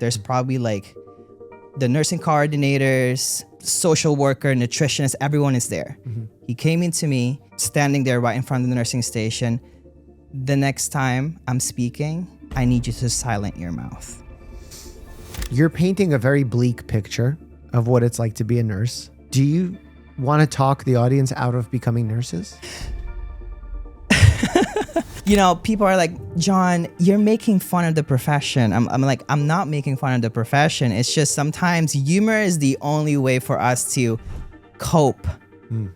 there's probably like the nursing coordinators, social worker, nutritionist, everyone is there. He came into me, standing there right in front of the nursing station. The next time I'm speaking, I need you to silent your mouth. You're painting a very bleak picture of what it's like to be a nurse. Do you want to talk the audience out of becoming nurses? You know, people are like, John, you're making fun of the profession. I'm like, I'm not making fun of the profession. It's just sometimes humor is the only way for us to cope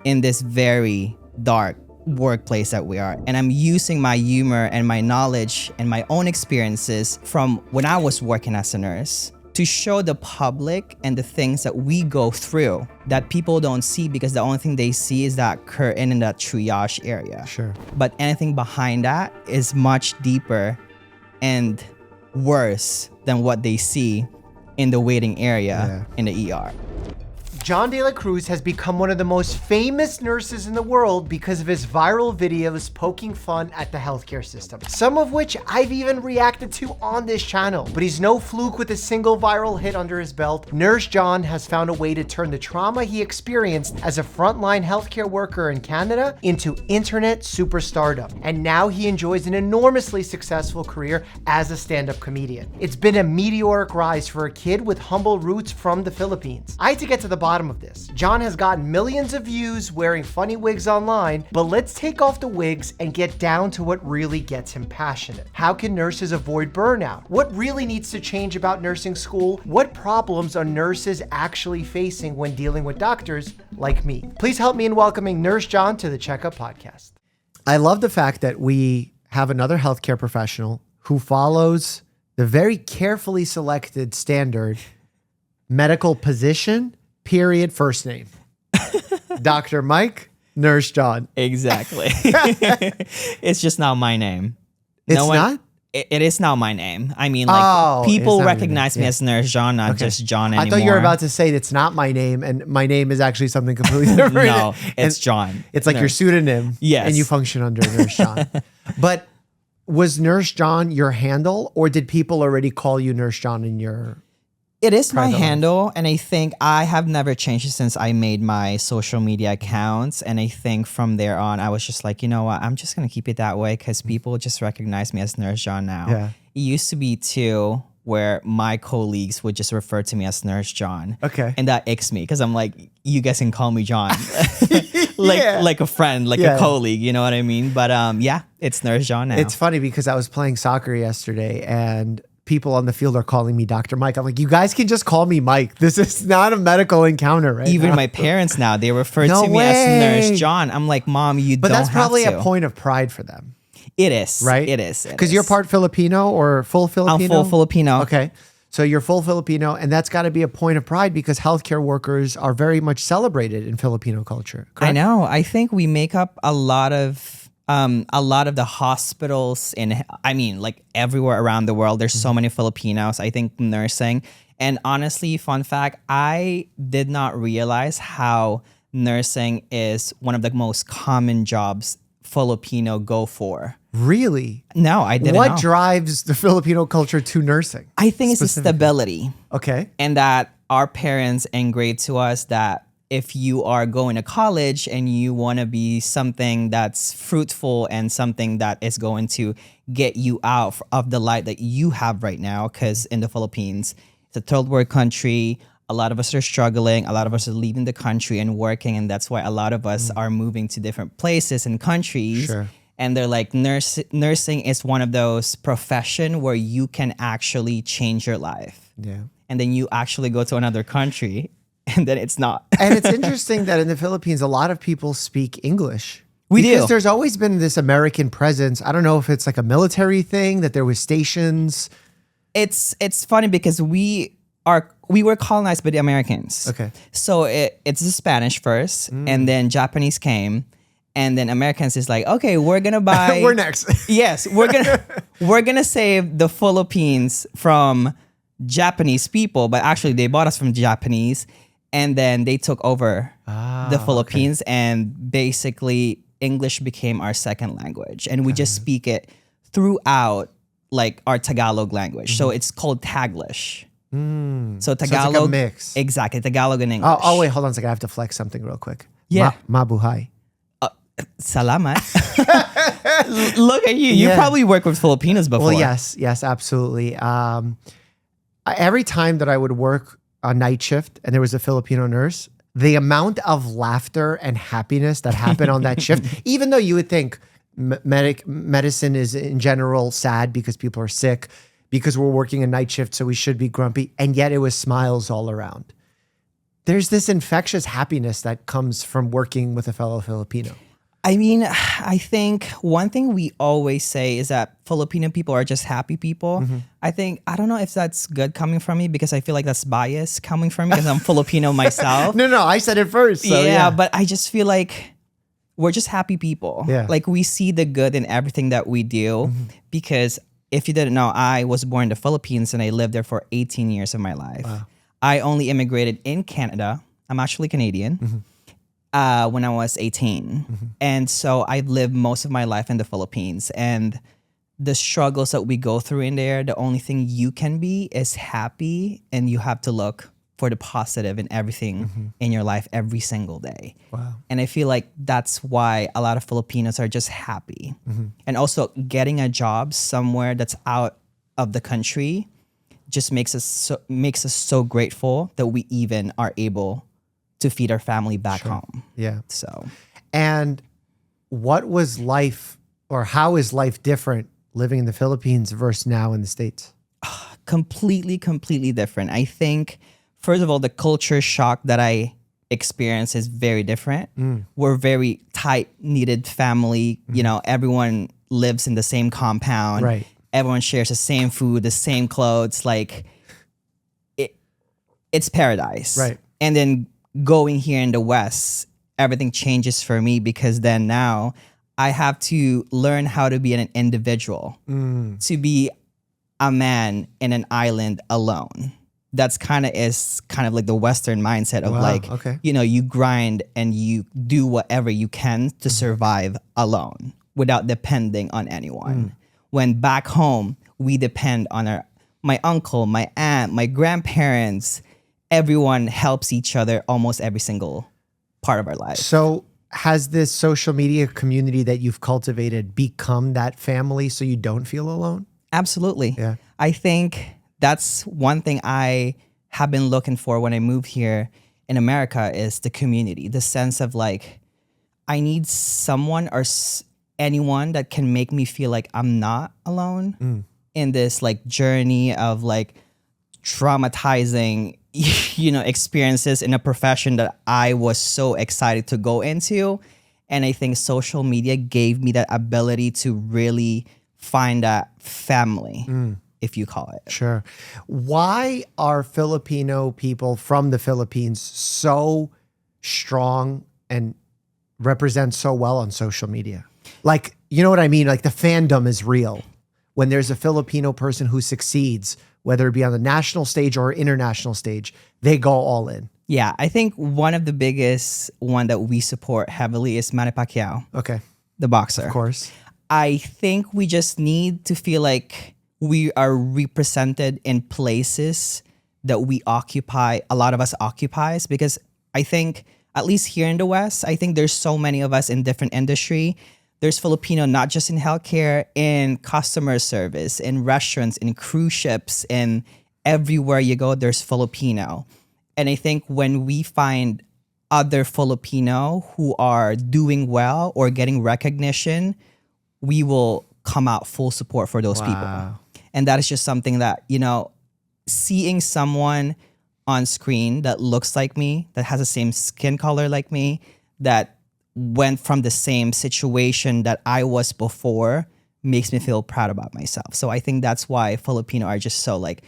in this very dark workplace that we are. And I'm using my humor and my knowledge and my own experiences from when I was working as a nurse to show the public and the things that we go through that people don't see, because the only thing they see is that curtain in that triage area. Sure. But anything behind that is much deeper and worse than what they see in the waiting area in the ER. John De La Cruz has become one of the most famous nurses in the world because of his viral videos poking fun at the healthcare system, some of which I've even reacted to on this channel. But he's no fluke with a single viral hit under his belt. Nurse John has found a way to turn the trauma he experienced as a frontline healthcare worker in Canada into internet superstardom. And now he enjoys an enormously successful career as a stand-up comedian. It's been a meteoric rise for a kid with humble roots from the Philippines. I had to get to the bottom of this. John has gotten millions of views wearing funny wigs online, but let's take off the wigs and get down to what really gets him passionate. How can nurses avoid burnout? What really needs to change about nursing school? What problems are nurses actually facing when dealing with doctors like me? Please help me in welcoming Nurse John to the Checkup podcast. I love the fact that we have another healthcare professional who follows the very carefully selected standard medical position, period, first name. Dr. Mike, Nurse John. Exactly. It's just not my name. It's not? It is now my name. I mean, like, people recognize me as Nurse John, not just John anymore. I thought you were about to say it's not my name, and my name is actually something completely different. No, it's John. It's like your pseudonym. Yes. And you function under Nurse John. But was Nurse John your handle, or did people already call you Nurse John in your... It is my handle, and I think I have never changed it since I made my social media accounts. And I think from there on, I was just like, you know what, I'm just going to keep it that way because people just recognize me as Nurse John now. Yeah. It used to be too where my colleagues would just refer to me as Nurse John. Okay. And that icks me because I'm like, you guys can call me John. like a friend, like a colleague, you know what I mean? But yeah, it's Nurse John now. It's funny because I was playing soccer yesterday and people on the field are calling me Dr. Mike. I'm like, you guys can just call me Mike. This is not a medical encounter right Even now. my parents now, they refer to me as Nurse John. I'm like, Mom, you don't have to. But that's probably a point of pride for them. It is. Right? It is. Because you're part Filipino or full Filipino? I'm full Filipino. Okay. So you're full Filipino, and that's got to be a point of pride because healthcare workers are very much celebrated in Filipino culture. Correct? I know. I think we make up a lot of the hospitals like everywhere around the world. There's so many Filipinos. I think nursing, and honestly, fun fact, I did not realize how nursing is one of the most common jobs Filipino go for. Really? No, I didn't know. What drives the Filipino culture to nursing? I think it's the stability. Okay. And that our parents ingrained to us that if you are going to college and you want to be something that's fruitful and something that is going to get you out of the light that you have right now, because in the Philippines, it's a third world country. A lot of us are struggling. A lot of us are leaving the country and working. And that's why a lot of us are moving to different places and countries. Sure. And they're like, nursing is one of those profession where you can actually change your life. Yeah. And then you actually go to another country and then it's not. And it's interesting that in the Philippines, a lot of people speak English. We do. Because there's always been this American presence. I don't know if it's like a military thing, that there was stations. It's funny because we were colonized by the Americans. Okay. So it's the Spanish first, and then Japanese came, and then Americans is like, okay, we're gonna buy. We're next. Yes, we're gonna save the Philippines from Japanese people, but actually they bought us from Japanese, and then they took over the Philippines, and basically English became our second language, and we just speak it throughout like our Tagalog language. So it's called Taglish. So Tagalog, So it's like a mix. exactly, Tagalog and English. Oh, wait, hold on a second. I have to flex something real quick. Yeah. Mabuhay. Salamat. Look at you. You Yeah. probably worked with Filipinos before. Well, yes, absolutely. Every time that I would work a night shift and there was a Filipino nurse, the amount of laughter and happiness that happened on that shift, even though you would think medicine is in general sad because people are sick, because we're working a night shift, so we should be grumpy, and yet it was smiles all around. There's this infectious happiness that comes from working with a fellow Filipino. I mean, I think one thing we always say is that Filipino people are just happy people. I don't know if that's good coming from me because I feel like that's bias coming from me because I'm Filipino myself. No, I said it first. So yeah, but I just feel like we're just happy people. Yeah. Like we see the good in everything that we do because if you didn't know, I was born in the Philippines and I lived there for 18 years of my life. Wow. I only immigrated in Canada. I'm actually Canadian. When I was 18. And so I've lived most of my life in the Philippines. And the struggles that we go through in there, the only thing you can be is happy. And you have to look for the positive in everything in your life every single day. Wow. And I feel like that's why a lot of Filipinos are just happy. And also getting a job somewhere that's out of the country just makes us so grateful that we even are able to feed our family back home. Yeah. So, And what was life, or how is life different living in the Philippines versus now in the States? completely different. I think, first of all, the culture shock that I experience is very different. We're very tight-knitted family. You know, everyone lives in the same compound. Right. Everyone shares the same food, the same clothes. Like, it's paradise. Right. And then going here in the West, everything changes for me because then now I have to learn how to be an individual, to be a man in an island alone. That's kind of like the Western mindset of you know, you grind and you do whatever you can to survive alone without depending on anyone. When back home, we depend on my uncle, my aunt, my grandparents. Everyone helps each other almost every single part of our life. So has this social media community that you've cultivated become that family so you don't feel alone? Absolutely. Yeah. I think that's one thing I have been looking for when I moved here in America is the community, the sense of like, I need someone or anyone that can make me feel like I'm not alone in this like journey of like traumatizing you know, experiences in a profession that I was so excited to go into. And I think social media gave me that ability to really find that family, if you call it. Sure. Why are Filipino people from the Philippines so strong and represent so well on social media? Like, you know what I mean? Like the fandom is real. When there's a Filipino person who succeeds, whether it be on the national stage or international stage, they go all in. Yeah, I think one of the biggest one that we support heavily is Manny Pacquiao, Okay. the boxer. Of course. I think we just need to feel like we are represented in places that we occupy, a lot of us occupies, because I think, at least here in the West, I think there's so many of us in different industry. There's Filipino, not just in healthcare, in customer service, in restaurants, in cruise ships, and everywhere you go, there's Filipino. And I think when we find other Filipino who are doing well or getting recognition, we will come out full support for those people. And that is just something that, you know, seeing someone on screen that looks like me, that has the same skin color like me, that went from the same situation that I was before, makes me feel proud about myself. So I think that's why Filipino are just so like,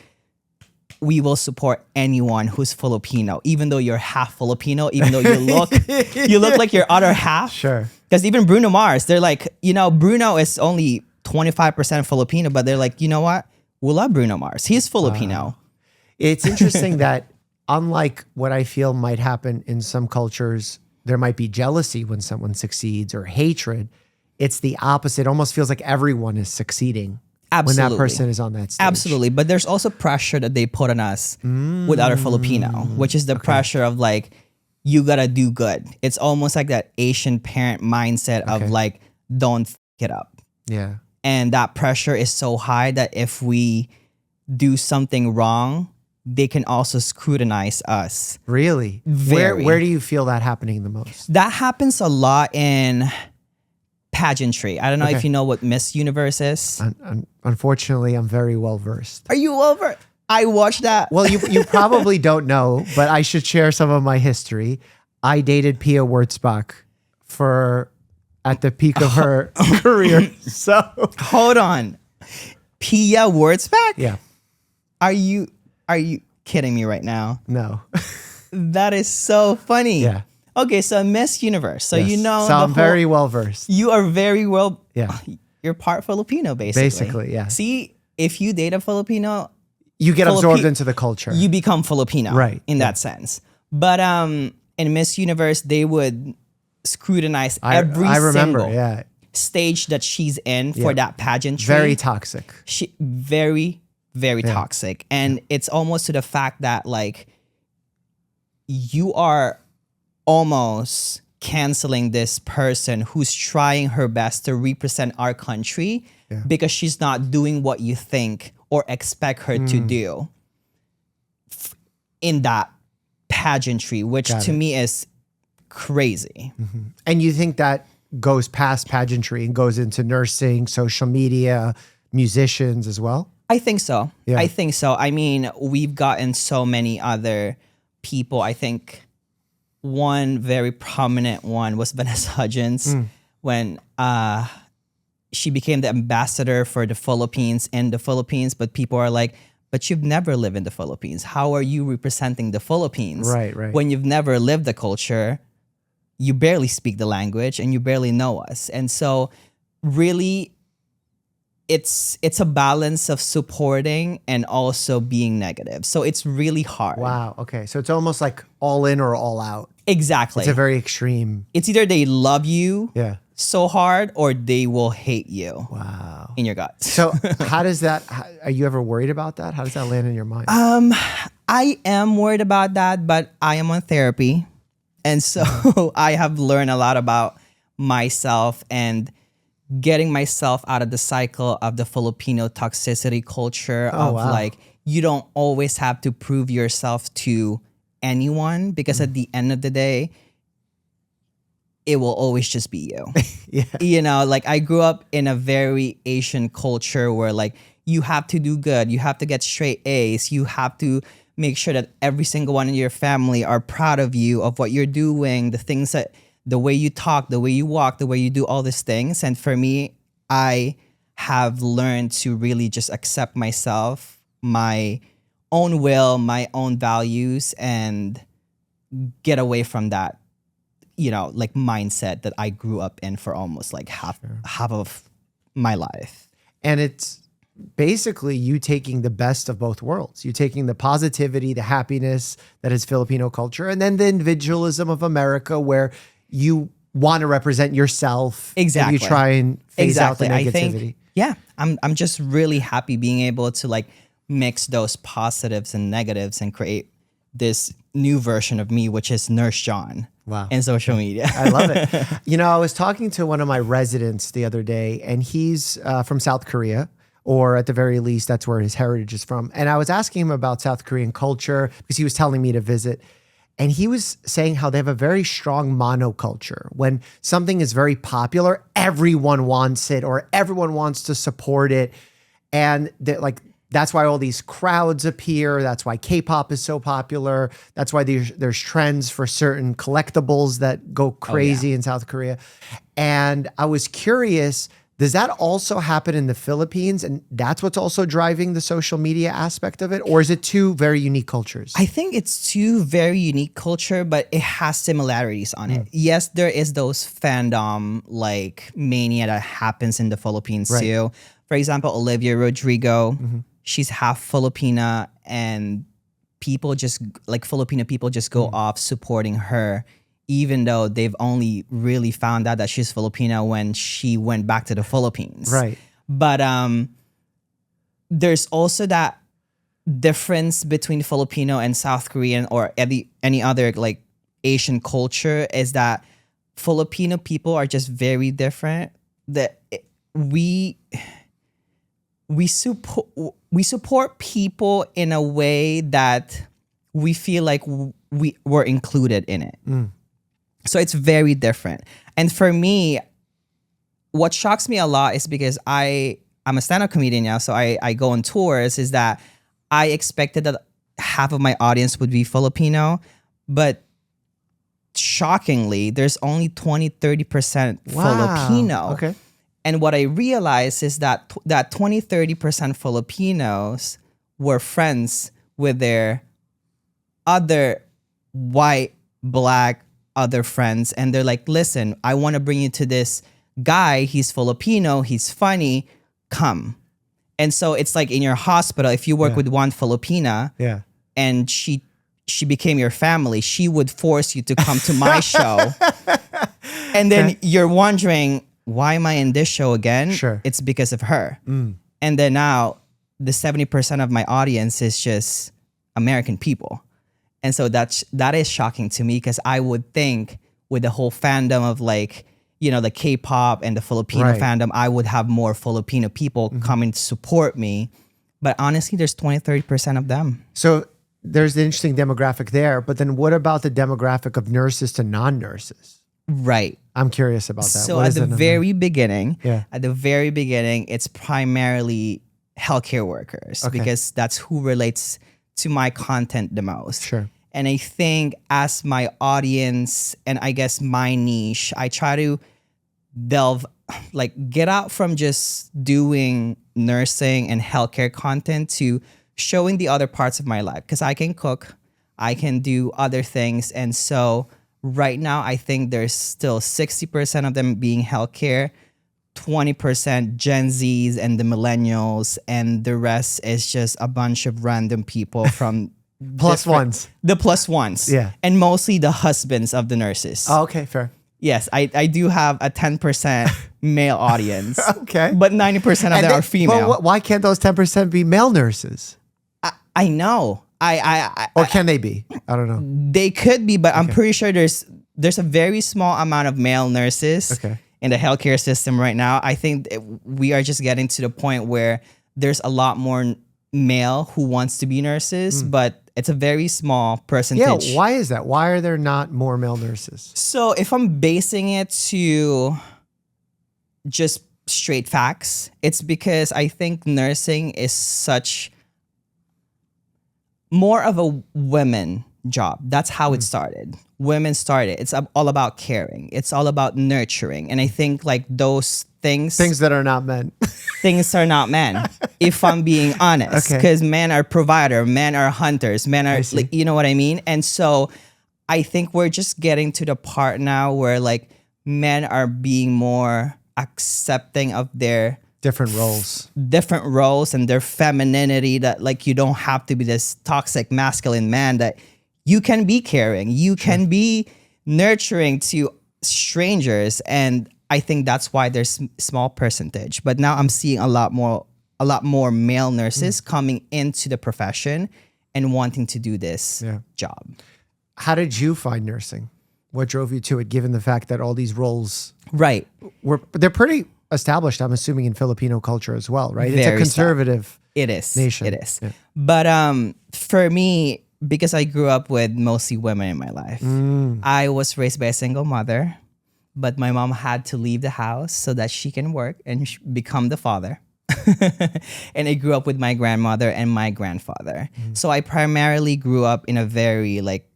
we will support anyone who's Filipino, even though you're half Filipino, even though you look like your other half. Sure. Because even Bruno Mars, they're like, you know, Bruno is only 25% Filipino, but they're like, you know what? We love Bruno Mars. He's Filipino. It's interesting that unlike what I feel might happen in some cultures, there might be jealousy when someone succeeds or hatred. It's the opposite. It almost feels like everyone is succeeding. when Absolutely. that person is on that stage. Absolutely. But there's also pressure that they put on us with other Filipino, which is the pressure of like, you gotta do good. It's almost like that Asian parent mindset of like, don't f it up. Yeah. And that pressure is so high that if we do something wrong, they can also scrutinize us. Really? Very. Where do you feel that happening the most? That happens a lot in pageantry. I don't know if you know what Miss Universe is. Unfortunately, I'm very well versed. Are you over? I watched that. Well, you probably don't know, but I should share some of my history. I dated Pia Wurtzbach at the peak of her career. So hold on. Pia Wurtzbach? Yeah. Are you kidding me right now? No. That is so funny. Yeah. Okay, so Miss Universe. So Yes. you know. So I'm very well versed. You are very well. Yeah. You're part Filipino, basically. Basically, yeah. See, if you date a Filipino, You get absorbed into the culture. you become Filipino, Right, in that sense. But in Miss Universe, they would scrutinize every I remember, single yeah. stage that she's in for that pageantry. Very toxic. She very, very toxic. And it's almost to the fact that like you are almost canceling this person who's trying her best to represent our country because she's not doing what you think or expect her to do in that pageantry, which to me is crazy. And you think that goes past pageantry and goes into nursing, social media, musicians as well? I think so. Yeah. I think so. I mean, we've gotten so many other people. I think one very prominent one was Vanessa Hudgens when she became the ambassador for the Philippines in the Philippines. But people are like, but you've never lived in the Philippines. How are you representing the Philippines? Right. When you've never lived the culture, you barely speak the language and you barely know us. And so really, it's a balance of supporting and also being negative. So it's really hard. Wow. Okay. So it's almost like all in or all out. Exactly. It's a very extreme. It's either they love you Yeah. so hard or they will hate you Wow. in your guts. So how does that, are you ever worried about that? How does that land in your mind? I am worried about that, but I am on therapy. And so I have learned a lot about myself and getting myself out of the cycle of the Filipino toxicity culture of like, you don't always have to prove yourself to anyone because at the end of the day, it will always just be you. Yeah. You know, like I grew up in a very Asian culture where like you have to do good, you have to get straight A's, you have to make sure that every single one in your family are proud of you, of what you're doing, the things that, the way you talk, the way you walk, the way you do all these things. And for me, I have learned to really just accept myself, my own will, my own values, and get away from that, you know, like mindset that I grew up in for almost like half of my life. And it's basically you taking the best of both worlds. You taking the positivity, the happiness that is Filipino culture, and then the individualism of America where you want to represent yourself. Exactly. And you try and phase out the negativity. I think, yeah, I'm just really happy being able to like mix those positives and negatives and create this new version of me, which is Nurse John. Wow. In social media. I love it. You know, I was talking to one of my residents the other day, and he's from South Korea, or at the very least, that's where his heritage is from. And I was asking him about South Korean culture because he was telling me to visit. And he was saying how they have a very strong monoculture. When something is very popular, everyone wants it or everyone wants to support it. And like that's why all these crowds appear. That's why K-pop is so popular. That's why there's trends for certain collectibles that go crazy in South Korea. And I was curious, does that also happen in the Philippines? And that's what's also driving the social media aspect of it? Or is it two very unique cultures? I think it's two very unique culture, but it has similarities on it. Yes, there is those fandom like mania that happens in the Philippines too. For example, Olivia Rodrigo, she's half Filipina, and people just like Filipino people just go off supporting her, even though they've only really found out that she's Filipina when she went back to the Philippines. Right. But there's also that difference between Filipino and South Korean or any other like Asian culture is that Filipino people are just very different. That we support people in a way that we feel like we were included in it. So it's very different. And for me, what shocks me a lot is because I'm a stand-up comedian now, so I go on tours, is that I expected that half of my audience would be Filipino, but shockingly, there's only 20-30% Filipino. Okay. And what I realized is that that 20-30% Filipinos were friends with their other white, black, other friends. And they're like, listen, I want to bring you to this guy. He's Filipino. He's funny. Come. And so it's like in your hospital, if you work with one Filipina and she became your family, she would force you to come to my show. And then you're wondering, why am I in this show again? Sure. It's because of her. And then now the 70% of my audience is just American people. And so that is shocking to me, because I would think with the whole fandom of like, you know, the K-pop and the Filipino fandom, I would have more Filipino people coming to support me. But honestly, there's 20-30% of them. So there's the interesting demographic there. But then what about the demographic of nurses to non-nurses? Right. I'm curious about that. So at the very beginning, it's primarily healthcare workers, because that's who relates to my content the most. Sure. And I think as my audience and I guess my niche, I try to get out from just doing nursing and healthcare content to showing the other parts of my life, because I can cook, I can do other things. And so right now, I think there's still 60% of them being healthcare, 20% Gen Zs and the millennials, and the rest is just a bunch of random people from plus ones. The plus ones. Yeah. And mostly the husbands of the nurses. Oh, okay, fair. Yes, I do have a 10% male audience. Okay. But 90% of them are female. But why can't those 10% be male nurses? I know. Or can they be? I don't know. They could be, but I'm pretty sure there's a very small amount of male nurses in the healthcare system right now. I think we are just getting to the point where there's a lot more male who wants to be nurses, but it's a very small percentage. Yeah, why is that? Why are there not more male nurses? So if I'm basing it to just straight facts, it's because I think nursing is such more of a women job. That's how it started. Women started. It's all about caring. It's all about nurturing. And I think like those things that are not men. Things are not men, if I'm being honest. Because men are provider, men are hunters, men are, like, you know what I mean? And so I think we're just getting to the part now where like men are being more accepting of their different roles and their femininity, that like you don't have to be this toxic masculine man, that you can be caring, you can be nurturing to strangers. And I think that's why there's small percentage. But now I'm seeing a lot more male nurses coming into the profession and wanting to do this job. How did you find nursing? What drove you to it, given the fact that all these roles they're pretty established, I'm assuming, in Filipino culture as well, right? It's a conservative nation. It is. Yeah. But for me, because I grew up with mostly women in my life, I was raised by a single mother, but my mom had to leave the house so that she can work and become the father. And I grew up with my grandmother and my grandfather. So I primarily grew up in a very like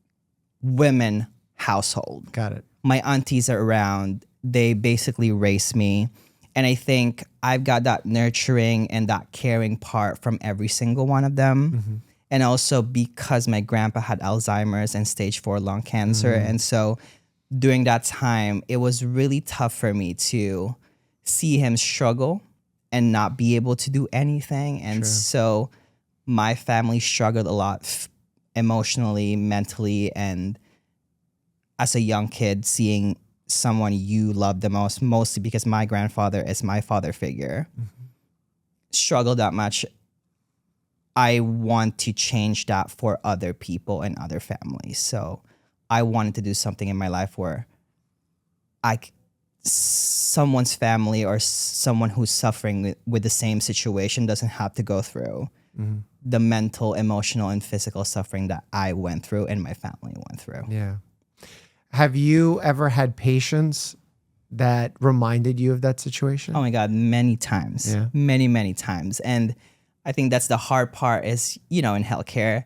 women household. Got it. My aunties are around. They basically raised me. And I think I've got that nurturing and that caring part from every single one of them. And also because my grandpa had Alzheimer's and stage 4 lung cancer. And so during that time, it was really tough for me to see him struggle and not be able to do anything. And so my family struggled a lot emotionally, mentally, and as a young kid, seeing someone you love the most, mostly because my grandfather is my father figure, struggled that much I want to change that for other people and other families. So I wanted to do something in my life where someone's family or someone who's suffering with the same situation doesn't have to go through the mental, emotional, and physical suffering that I went through and my family went through. Yeah. Have you ever had patients that reminded you of that situation? Oh my God, many times. Yeah. Many times. And I think that's the hard part is, in healthcare,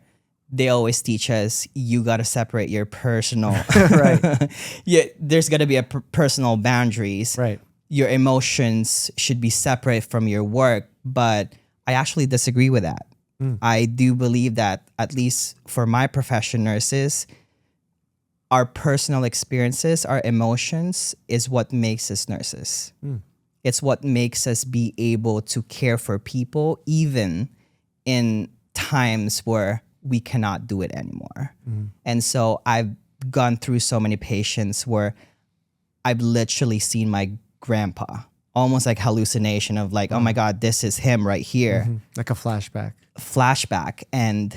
they always teach us you got to separate your personal. Right. Yeah, there's got to be a personal boundaries. Right. Your emotions should be separate from your work. But I actually disagree with that. I do believe that, at least for my profession, nurses, our personal experiences, our emotions is what makes us nurses. It's what makes us be able to care for people, even in times where we cannot do it anymore. And so I've gone through so many patients where I've literally seen my grandpa, almost like hallucination of like, oh my God, this is him right here. Like a flashback. And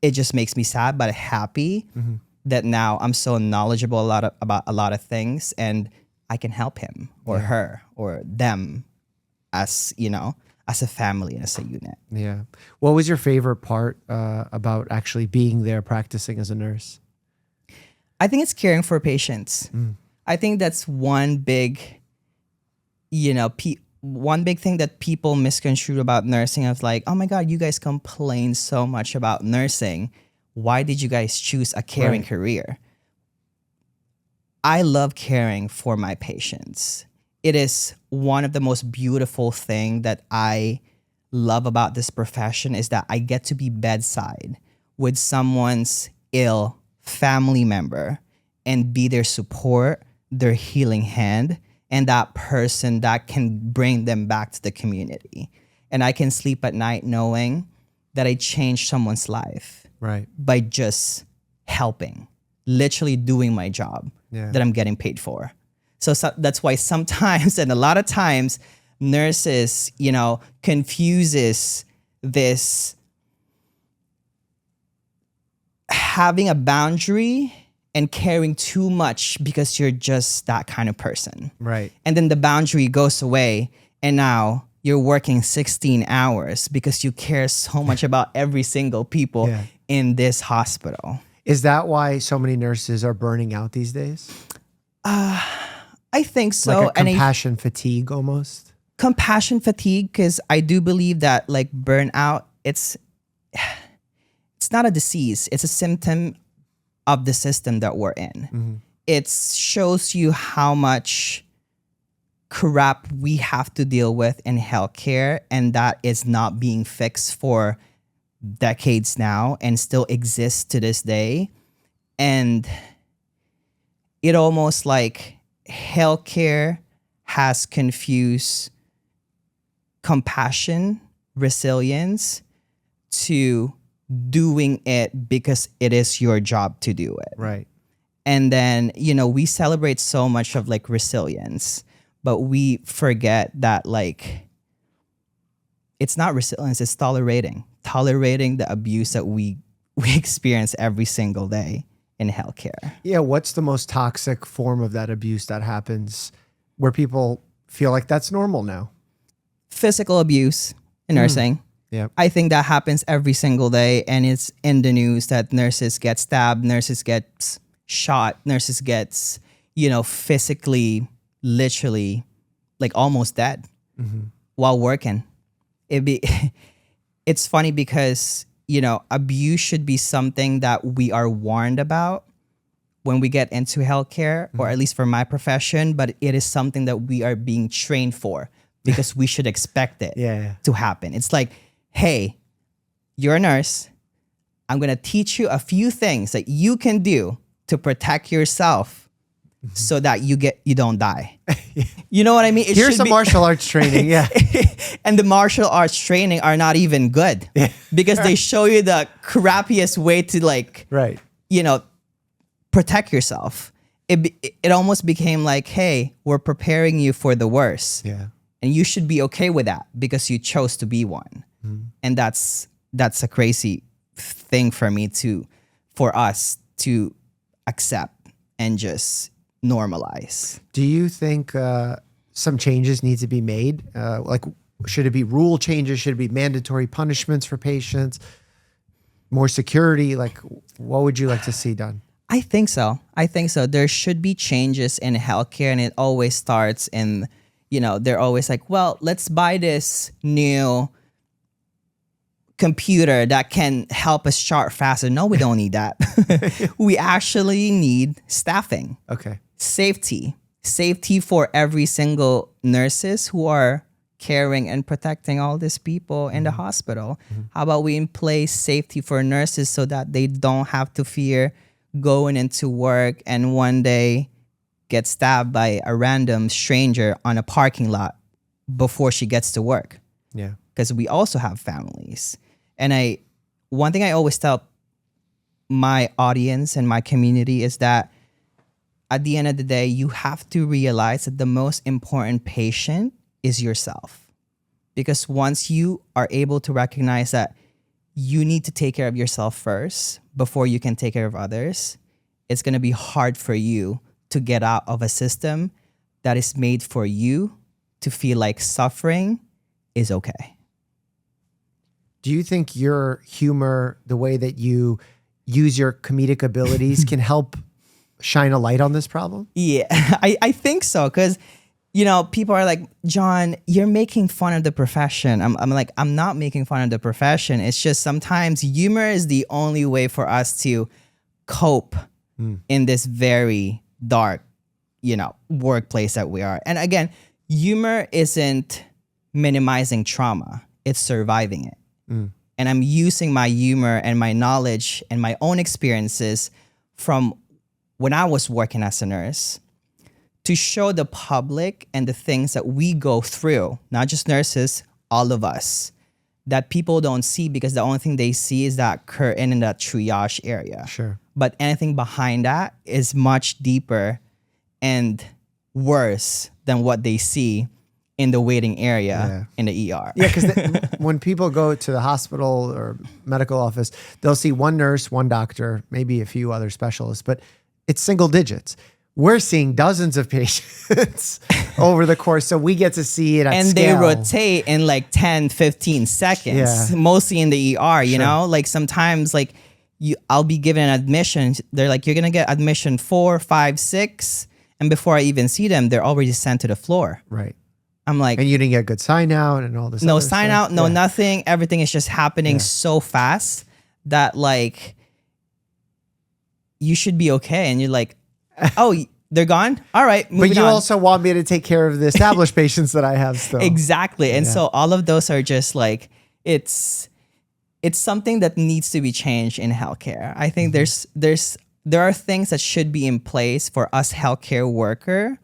it just makes me sad but happy that now I'm so knowledgeable about a lot of things, and I can help him or her or them as a family and as a unit. Yeah. What was your favorite part about actually being there practicing as a nurse? I think it's caring for patients. I think that's one big, one big thing that people misconstrue about nursing of like, oh my God, you guys complain so much about nursing. Why did you guys choose a caring career? I love caring for my patients. It is one of the most beautiful things that I love about this profession is that I get to be bedside with someone's ill family member and be their support, their healing hand, and that person that can bring them back to the community. And I can sleep at night knowing that I changed someone's life by just helping, literally doing my job that I'm getting paid for. So that's why sometimes, and a lot of times, nurses, confuses this having a boundary and caring too much because you're just that kind of person. Right. And then the boundary goes away and now you're working 16 hours because you care so much about every single people in this hospital. Is that why so many nurses are burning out these days? I think so. Like a compassion fatigue almost? Compassion fatigue, because I do believe that like burnout, it's not a disease. It's a symptom of the system that we're in. It shows you how much crap we have to deal with in healthcare, and that is not being fixed for decades now and still exists to this day. And it almost like healthcare has confused compassion, resilience to doing it because it is your job to do it. Right. And then, we celebrate so much of like resilience, but we forget that like, it's not resilience, it's tolerating the abuse that we experience every single day in healthcare. Yeah. What's the most toxic form of that abuse that happens where people feel like that's normal now? Physical abuse in nursing. Yeah. I think that happens every single day, and it's in the news that nurses get stabbed, nurses get shot, nurses get, physically, literally, like almost dead while working. It's funny because, abuse should be something that we are warned about when we get into healthcare, or at least for my profession, but it is something that we are being trained for because we should expect it to happen. It's like, hey, you're a nurse. I'm going to teach you a few things that you can do to protect yourself so that you don't die. You know what I mean? Here's some martial arts training. Yeah. And the martial arts training are not even good because they show you the crappiest way to like, protect yourself. It almost became like, hey, we're preparing you for the worst. Yeah. And you should be okay with that because you chose to be one. And that's a crazy thing for us to accept and just normalize. Do you think some changes need to be made? Like, should it be rule changes? Should it be mandatory punishments for patients? More security? Like, what would you like to see done? I think so. There should be changes in healthcare, and it always starts in, they're always like, well, let's buy this new computer that can help us chart faster. No, we don't need that. We actually need staffing. Okay. Safety for every single nurses who are caring and protecting all these people in the hospital. How about we in place safety for nurses so that they don't have to fear going into work and one day get stabbed by a random stranger on a parking lot before she gets to work. Yeah. Because we also have families. And one thing I always tell my audience and my community is that at the end of the day, you have to realize that the most important patient is yourself. Because once you are able to recognize that you need to take care of yourself first before you can take care of others, it's going to be hard for you to get out of a system that is made for you to feel like suffering is okay. Do you think your humor, the way that you use your comedic abilities can shine a light on this problem? Yeah, I think so. Because, people are like, John, you're making fun of the profession. I'm like, I'm not making fun of the profession. It's just sometimes humor is the only way for us to cope in this very dark, workplace that we are. And again, humor isn't minimizing trauma. It's surviving it. And I'm using my humor and my knowledge and my own experiences from when I was working as a nurse to show the public and the things that we go through, not just nurses, all of us, that people don't see because the only thing they see is that curtain in that triage area. Sure. But anything behind that is much deeper and worse than what they see in the waiting area in the ER. Yeah, because when people go to the hospital or medical office, they'll see one nurse, one doctor, maybe a few other specialists, but it's single digits. We're seeing dozens of patients over the course, so we get to see it at and scale. They rotate in like 10, 15 seconds, mostly in the ER, you know? Like sometimes like I'll be given an admission. They're like, you're going to get admission 4, 5, 6. And before I even see them, they're already sent to the floor. Right. I'm like, and you didn't get a good sign out and all this. No sign out, no nothing. Everything is just happening so fast that like you should be okay. And you're like, oh, they're gone. All right, but you on. also want me to take care of the established patients that I have still. Exactly. And so all of those are just like it's something that needs to be changed in healthcare. I think there are things that should be in place for us healthcare worker.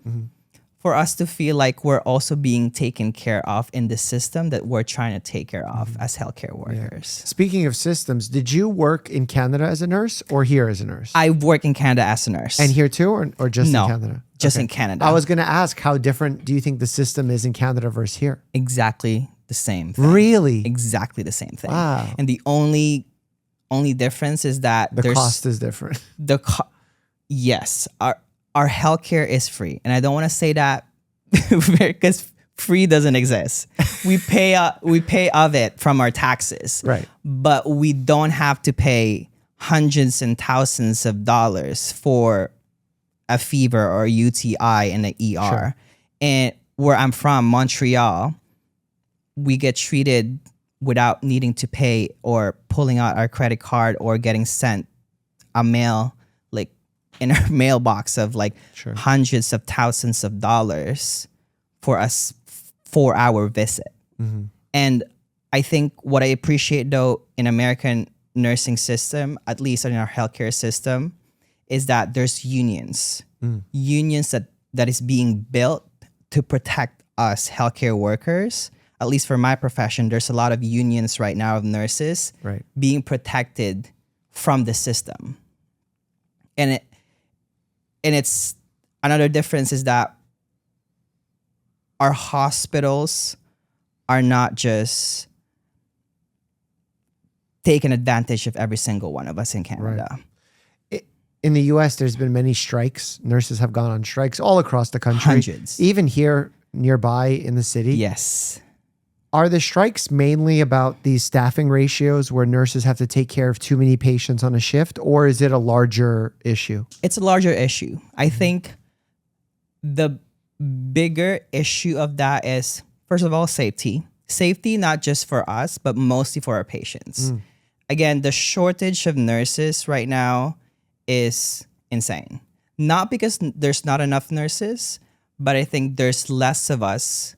For us to feel like we're also being taken care of in the system that we're trying to take care of as healthcare workers. Speaking of systems, did you work in Canada as a nurse or here as a nurse? I work in Canada as a nurse. And here too, or just in Canada? Just in Canada. I was going to ask, how different do you think the system is in Canada versus here? Exactly the same thing. Really? Exactly the same thing. Wow. And the only difference is that the cost is different. Yes. Our healthcare is free. And I don't want to say that because free doesn't exist. We pay of it from our taxes. Right. But we don't have to pay hundreds and thousands of dollars for a fever or UTI in the ER. Sure. And where I'm from, Montreal, we get treated without needing to pay or pulling out our credit card or getting sent a mail in our mailbox of like hundreds of thousands of dollars for a 4-hour visit. And I think what I appreciate though in American nursing system, at least in our healthcare system, is that there's unions. Unions that is being built to protect us healthcare workers. At least for my profession, there's a lot of unions right now of nurses being protected from the system. And it's another difference is that our hospitals are not just taking advantage of every single one of us in Canada. Right. In the US, there's been many strikes. Nurses have gone on strikes all across the country. Hundreds. Even here nearby in the city. Yes. Are the strikes mainly about these staffing ratios where nurses have to take care of too many patients on a shift, or is it a larger issue? It's a larger issue. I think the bigger issue of that is, first of all, safety. Safety, not just for us, but mostly for our patients. Again, the shortage of nurses right now is insane. Not because there's not enough nurses, but I think there's less of us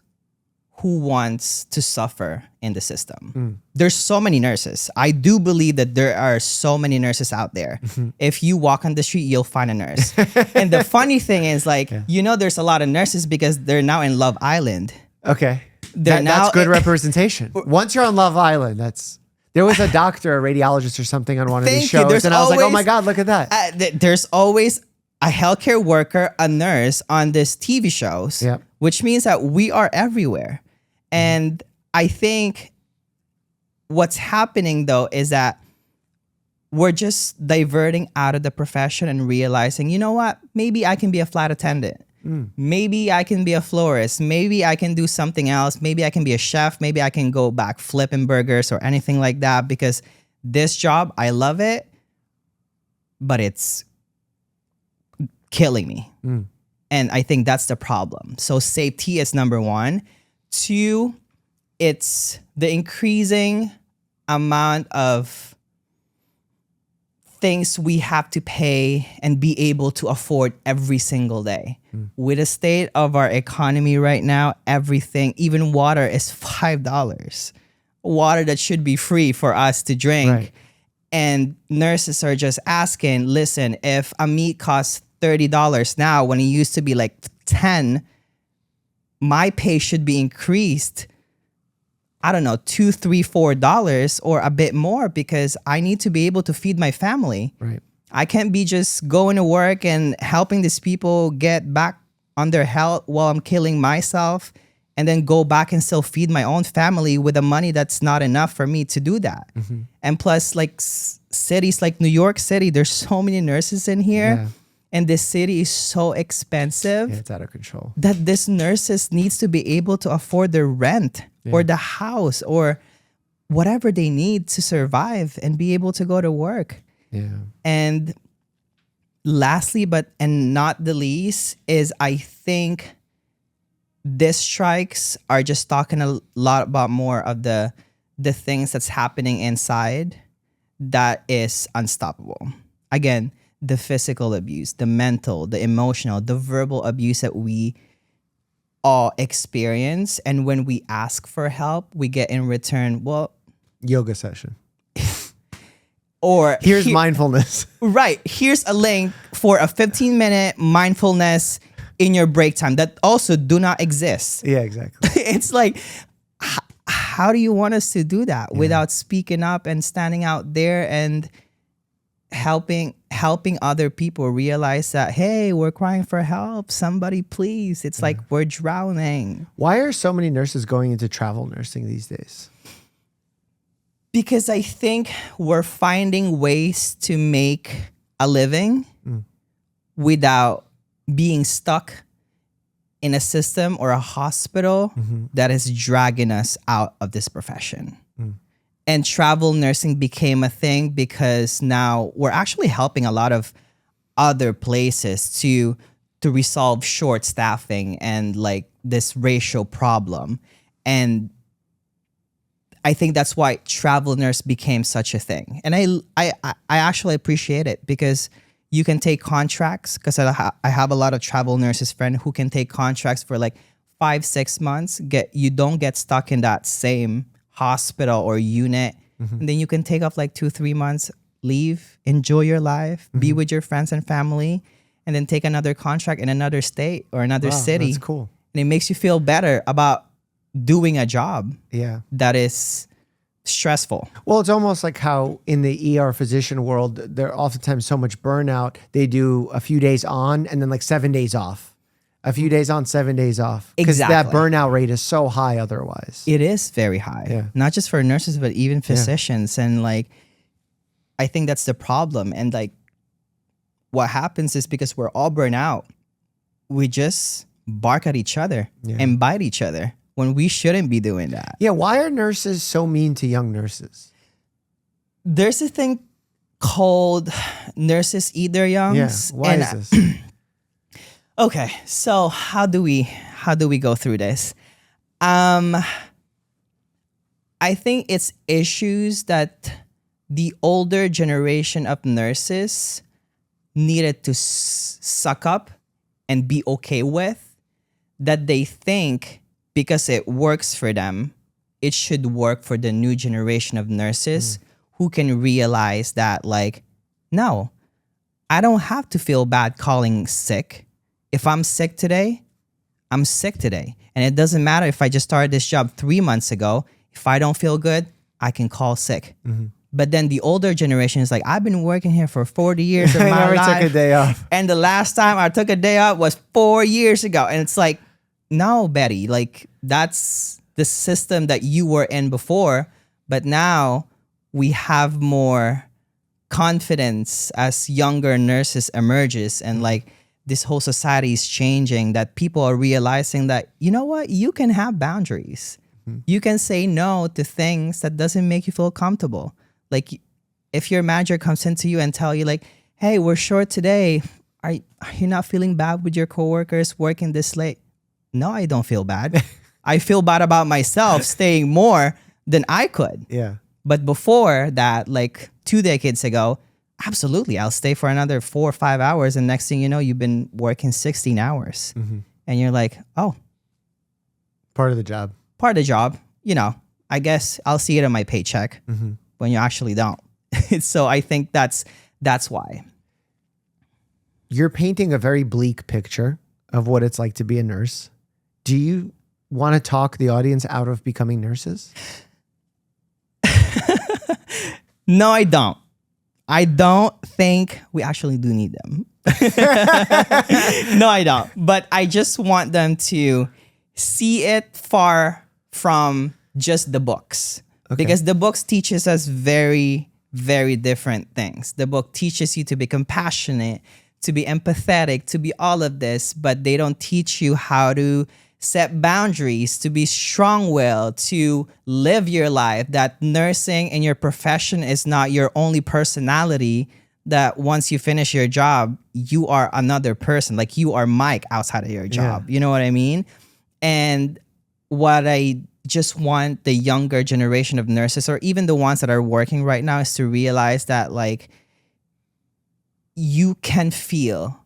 who wants to suffer in the system. There's so many nurses. I do believe that there are so many nurses out there. If you walk on the street, you'll find a nurse. And the funny thing is, like, there's a lot of nurses because they're now in Love Island. Okay. Now- That's good representation. Once you're on Love Island, there was a doctor, a radiologist or something on one of these Thank you. shows. There's And I was like, oh always- my God, look at that. There's always a healthcare worker, a nurse on these TV shows, Yep. which means that we are everywhere. And I think what's happening though is that we're just diverting out of the profession and realizing, you know what, maybe I can be a flight attendant. Maybe I can be a florist. Maybe I can do something else. Maybe I can be a chef. Maybe I can go back flipping burgers or anything like that, because this job, I love it, but it's killing me. And I think that's the problem. So safety is number one. Two, it's the increasing amount of things we have to pay and be able to afford every single day. With the state of our economy right now, everything, even water, is $5. Water that should be free for us to drink. Right. And nurses are just asking, listen, if a meat costs $30 now when it used to be like 10, my pay should be increased, I don't know, $2, $3, $4 or a bit more, because I need to be able to feed my family. Right. I can't be just going to work and helping these people get back on their health while I'm killing myself, and then go back and still feed my own family with the money that's not enough for me to do that. And plus, like cities like New York City, there's so many nurses in here. Yeah. And this city is so expensive Yeah, it's out of control. that this nurses needs to be able to afford their rent or the house or whatever they need to survive and be able to go to work. Yeah. And lastly, and not the least, is I think these strikes are just talking a lot about more of the things that's happening inside that is unstoppable. Again, the physical abuse, the mental, the emotional, the verbal abuse that we all experience. And when we ask for help, we get in return, well, Yoga session. or Here's mindfulness. Right. Here's a link for a 15-minute mindfulness in your break time that also do not exist. Yeah, exactly. It's like, how do you want us to do that without speaking up and standing out there and helping other people realize that, hey, we're crying for help. Somebody please. It's like we're drowning. Why are so many nurses going into travel nursing these days? Because I think we're finding ways to make a living without being stuck in a system or a hospital that is dragging us out of this profession. And travel nursing became a thing because now we're actually helping a lot of other places to resolve short staffing and like this ratio problem. And I think that's why travel nurse became such a thing. And I actually appreciate it because you can take contracts, because I have a lot of travel nurses friends who can take contracts for like 5-6 months. You don't get stuck in that same hospital or unit. And then you can take off like 2-3 months, leave, enjoy your life, be with your friends and family, and then take another contract in another state or another city. That's cool. And it makes you feel better about doing a job that is stressful. Well, it's almost like how in the ER physician world, there are oftentimes so much burnout. They do a few days on and then like 7 days off. A few days on, 7 days off. Because that Exactly. burnout rate is so high otherwise. It is very high. Yeah. Not just for nurses, but even physicians. And like, I think that's the problem. And like, what happens is because we're all burnt out, we just bark at each other and bite each other when we shouldn't be doing that. Yeah, why are nurses so mean to young nurses? There's a thing called nurses eat their youngs. Yeah, why is this? Okay, so how do we go through this? I think it's issues that the older generation of nurses needed to suck up and be okay with, that they think because it works for them, it should work for the new generation of nurses who can realize that, like, no, I don't have to feel bad calling sick. If I'm sick today, I'm sick today. And it doesn't matter if I just started this job 3 months ago. If I don't feel good, I can call sick. But then the older generation is like, I've been working here for 40 years of my I never life. took a day off. And the last time I took a day off was 4 years ago. And it's like, no, Betty, like that's the system that you were in before. But now we have more confidence as younger nurses emerges, and like this whole society is changing, that people are realizing that, you know what, you can have boundaries. You can say no to things that doesn't make you feel comfortable. Like if your manager comes into you and tell you like, hey, we're short today. Are you not feeling bad with your coworkers working this late? No, I don't feel bad. I feel bad about myself staying more than I could. Yeah. But before that, like 2 decades ago, absolutely, I'll stay for another 4 or 5 hours. And next thing you know, you've been working 16 hours. And you're like, oh, Part of the job. part of the job, you know, I guess I'll see it on my paycheck when you actually don't. So I think that's why. You're painting a very bleak picture of what it's like to be a nurse. Do you want to talk the audience out of becoming nurses? No, I don't. I don't think we actually do need them. No, I don't. But I just want them to see it far from just the books. Because the books teaches us very, very different things. The book teaches you to be compassionate, to be empathetic, to be all of this, but they don't teach you how to set boundaries, to be strong-willed, to live your life, that nursing and your profession is not your only personality, that once you finish your job, you are another person. Like you are Mike outside of your job. You know what I mean? And what I just want the younger generation of nurses, or even the ones that are working right now, is to realize that like you can feel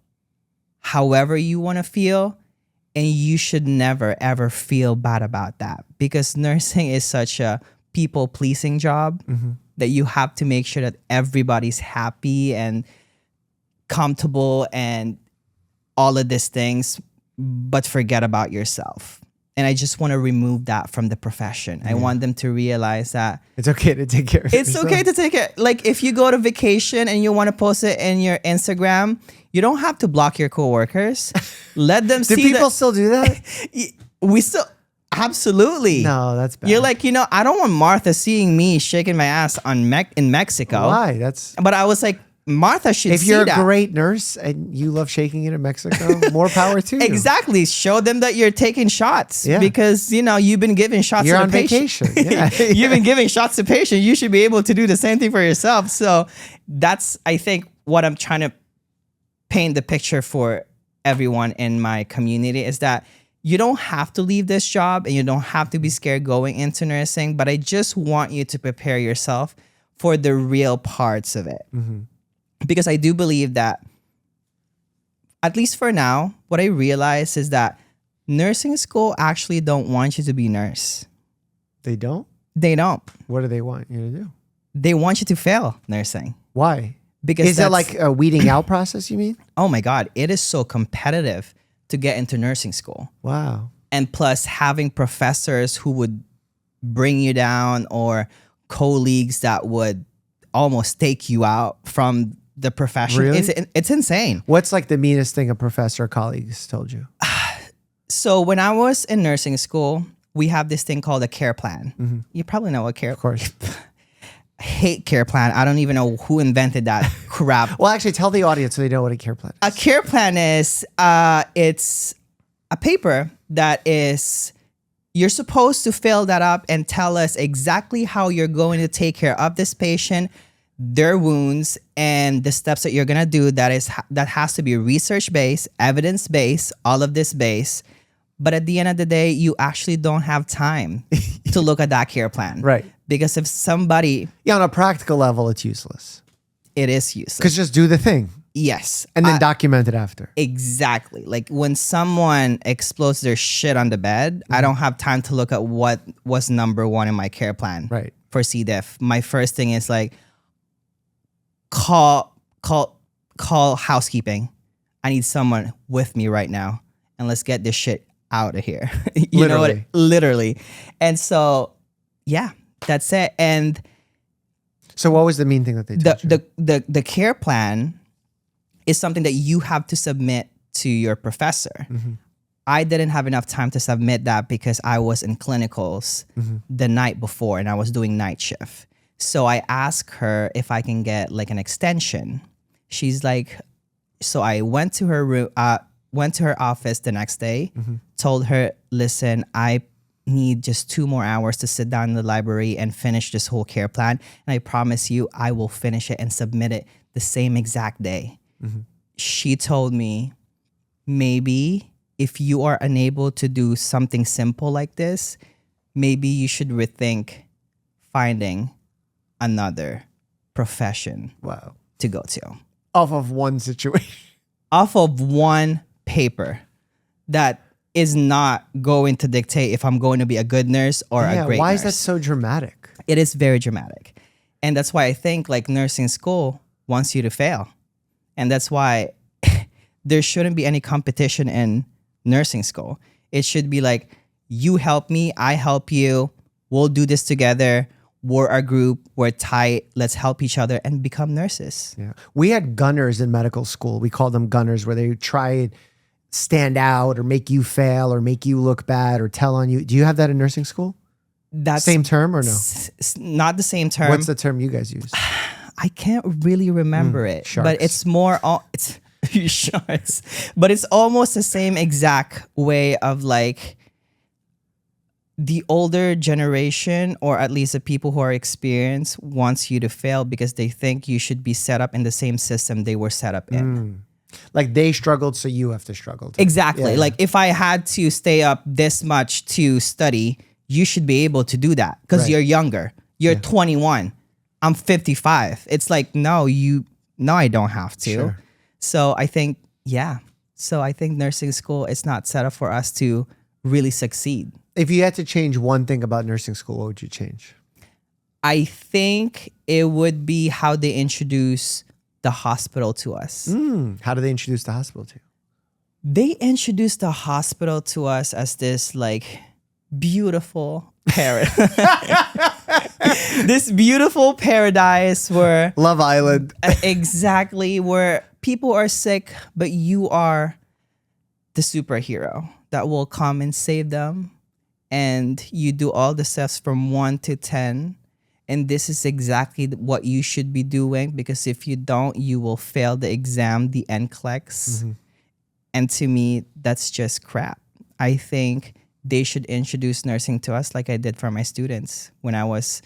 however you want to feel, and you should never ever feel bad about that, because nursing is such a people-pleasing job that you have to make sure that everybody's happy and comfortable and all of these things, but forget about yourself. And I just want to remove that from the profession. I want them to realize that it's okay to take care of yourself. okay to take it. Like if you go to vacation and you want to post it in your Instagram, you don't have to block your coworkers. Let them see. Do people still do that? We still, absolutely. No, that's bad. You're like, I don't want Martha seeing me shaking my ass in Mexico. Why? That's. But I was like, Martha should If see you're that. a great nurse and you love shaking it in Mexico, more power to you. Exactly. Show them that you're taking shots, Yeah. because, you've been giving shots You're to on the patient. vacation. Yeah. You've been giving shots to patients. You should be able to do the same thing for yourself. So that's, I think, what I'm trying to paint the picture for everyone in my community, is that you don't have to leave this job and you don't have to be scared going into nursing, but I just want you to prepare yourself for the real parts of it. Because I do believe that, at least for now, what I realize is that nursing school actually don't want you to be nurse. They don't? They don't. What do they want you to do? They want you to fail nursing. Why? Because Is it like a weeding out process, you mean? oh my God, it is so competitive to get into nursing school. Wow. And plus having professors who would bring you down, or colleagues that would almost take you out from the profession. Really? It's insane. What's like the meanest thing a professor or colleagues told you? So when I was in nursing school, we have this thing called a care plan. Mm-hmm. You probably know what care. Of course. I hate care plan. I don't even know who invented that crap. Well, actually, tell the audience so they know what a care plan is. A care plan is it's a paper that is you're supposed to fill that up and tell us exactly how you're going to take care of this patient, their wounds, and the steps that you're gonna do. That has to be research based, evidence based, all of this based. But at the end of the day, you actually don't have time to look at that care plan. Right. Because if somebody... Yeah, on a practical level, it's useless. It is useless. Because just do the thing. Yes. And then document it after. Exactly. Like when someone explodes their shit on the bed, I don't have time to look at what was number one in my care plan Right. for C. diff. My first thing is like, call housekeeping. I need someone with me right now. And let's get this shit out of here. You know what? Literally. And so, yeah, that's it. And so what was the main thing that they told you? The care plan is something that you have to submit to your professor. Mm-hmm. I didn't have enough time to submit that because I was in clinicals the night before and I was doing night shift. So I asked her if I can get like an extension. She's like, so I went to her room, went to her office the next day, told her, listen, I need just 2 more hours to sit down in the library and finish this whole care plan. And I promise you, I will finish it and submit it the same exact day. She told me, maybe if you are unable to do something simple like this, maybe you should rethink finding another profession to go to. Off of one situation. Off of one paper that is not going to dictate if I'm going to be a good nurse or a great nurse. Why is that so dramatic? It is very dramatic. And that's why I think like nursing school wants you to fail. And that's why there shouldn't be any competition in nursing school. It should be like, you help me, I help you, we'll do this together. We're a group, we're tight, let's help each other and become nurses. Yeah. We had gunners in medical school. We called them gunners, where they try and stand out or make you fail or make you look bad or tell on you. Do you have that in nursing school? That's same term or no? Not the same term. What's the term you guys use? I can't really remember it, sharks. but it's more, it's sharks, but it's almost the same exact way of like the older generation, or at least the people who are experienced, wants you to fail because they think you should be set up in the same system they were set up in. Like they struggled, so you have to struggle too. Exactly. Yeah. Like if I had to stay up this much to study, you should be able to do that because you're younger. You're 21. I'm 55. It's like, no, I don't have to. Sure. So I think, So I think nursing school is not set up for us to really succeed. If you had to change one thing about nursing school, what would you change? I think it would be how they introduce the hospital to us. How do they introduce the hospital to you? They introduced the hospital to us as this like beautiful paradise. This beautiful paradise where Love Island. exactly, where people are sick, but you are the superhero that will come and save them. And you do all the steps from 1 to 10. And this is exactly what you should be doing, because if you don't, you will fail the exam, the NCLEX. And to me, that's just crap. I think they should introduce nursing to us like I did for my students when I was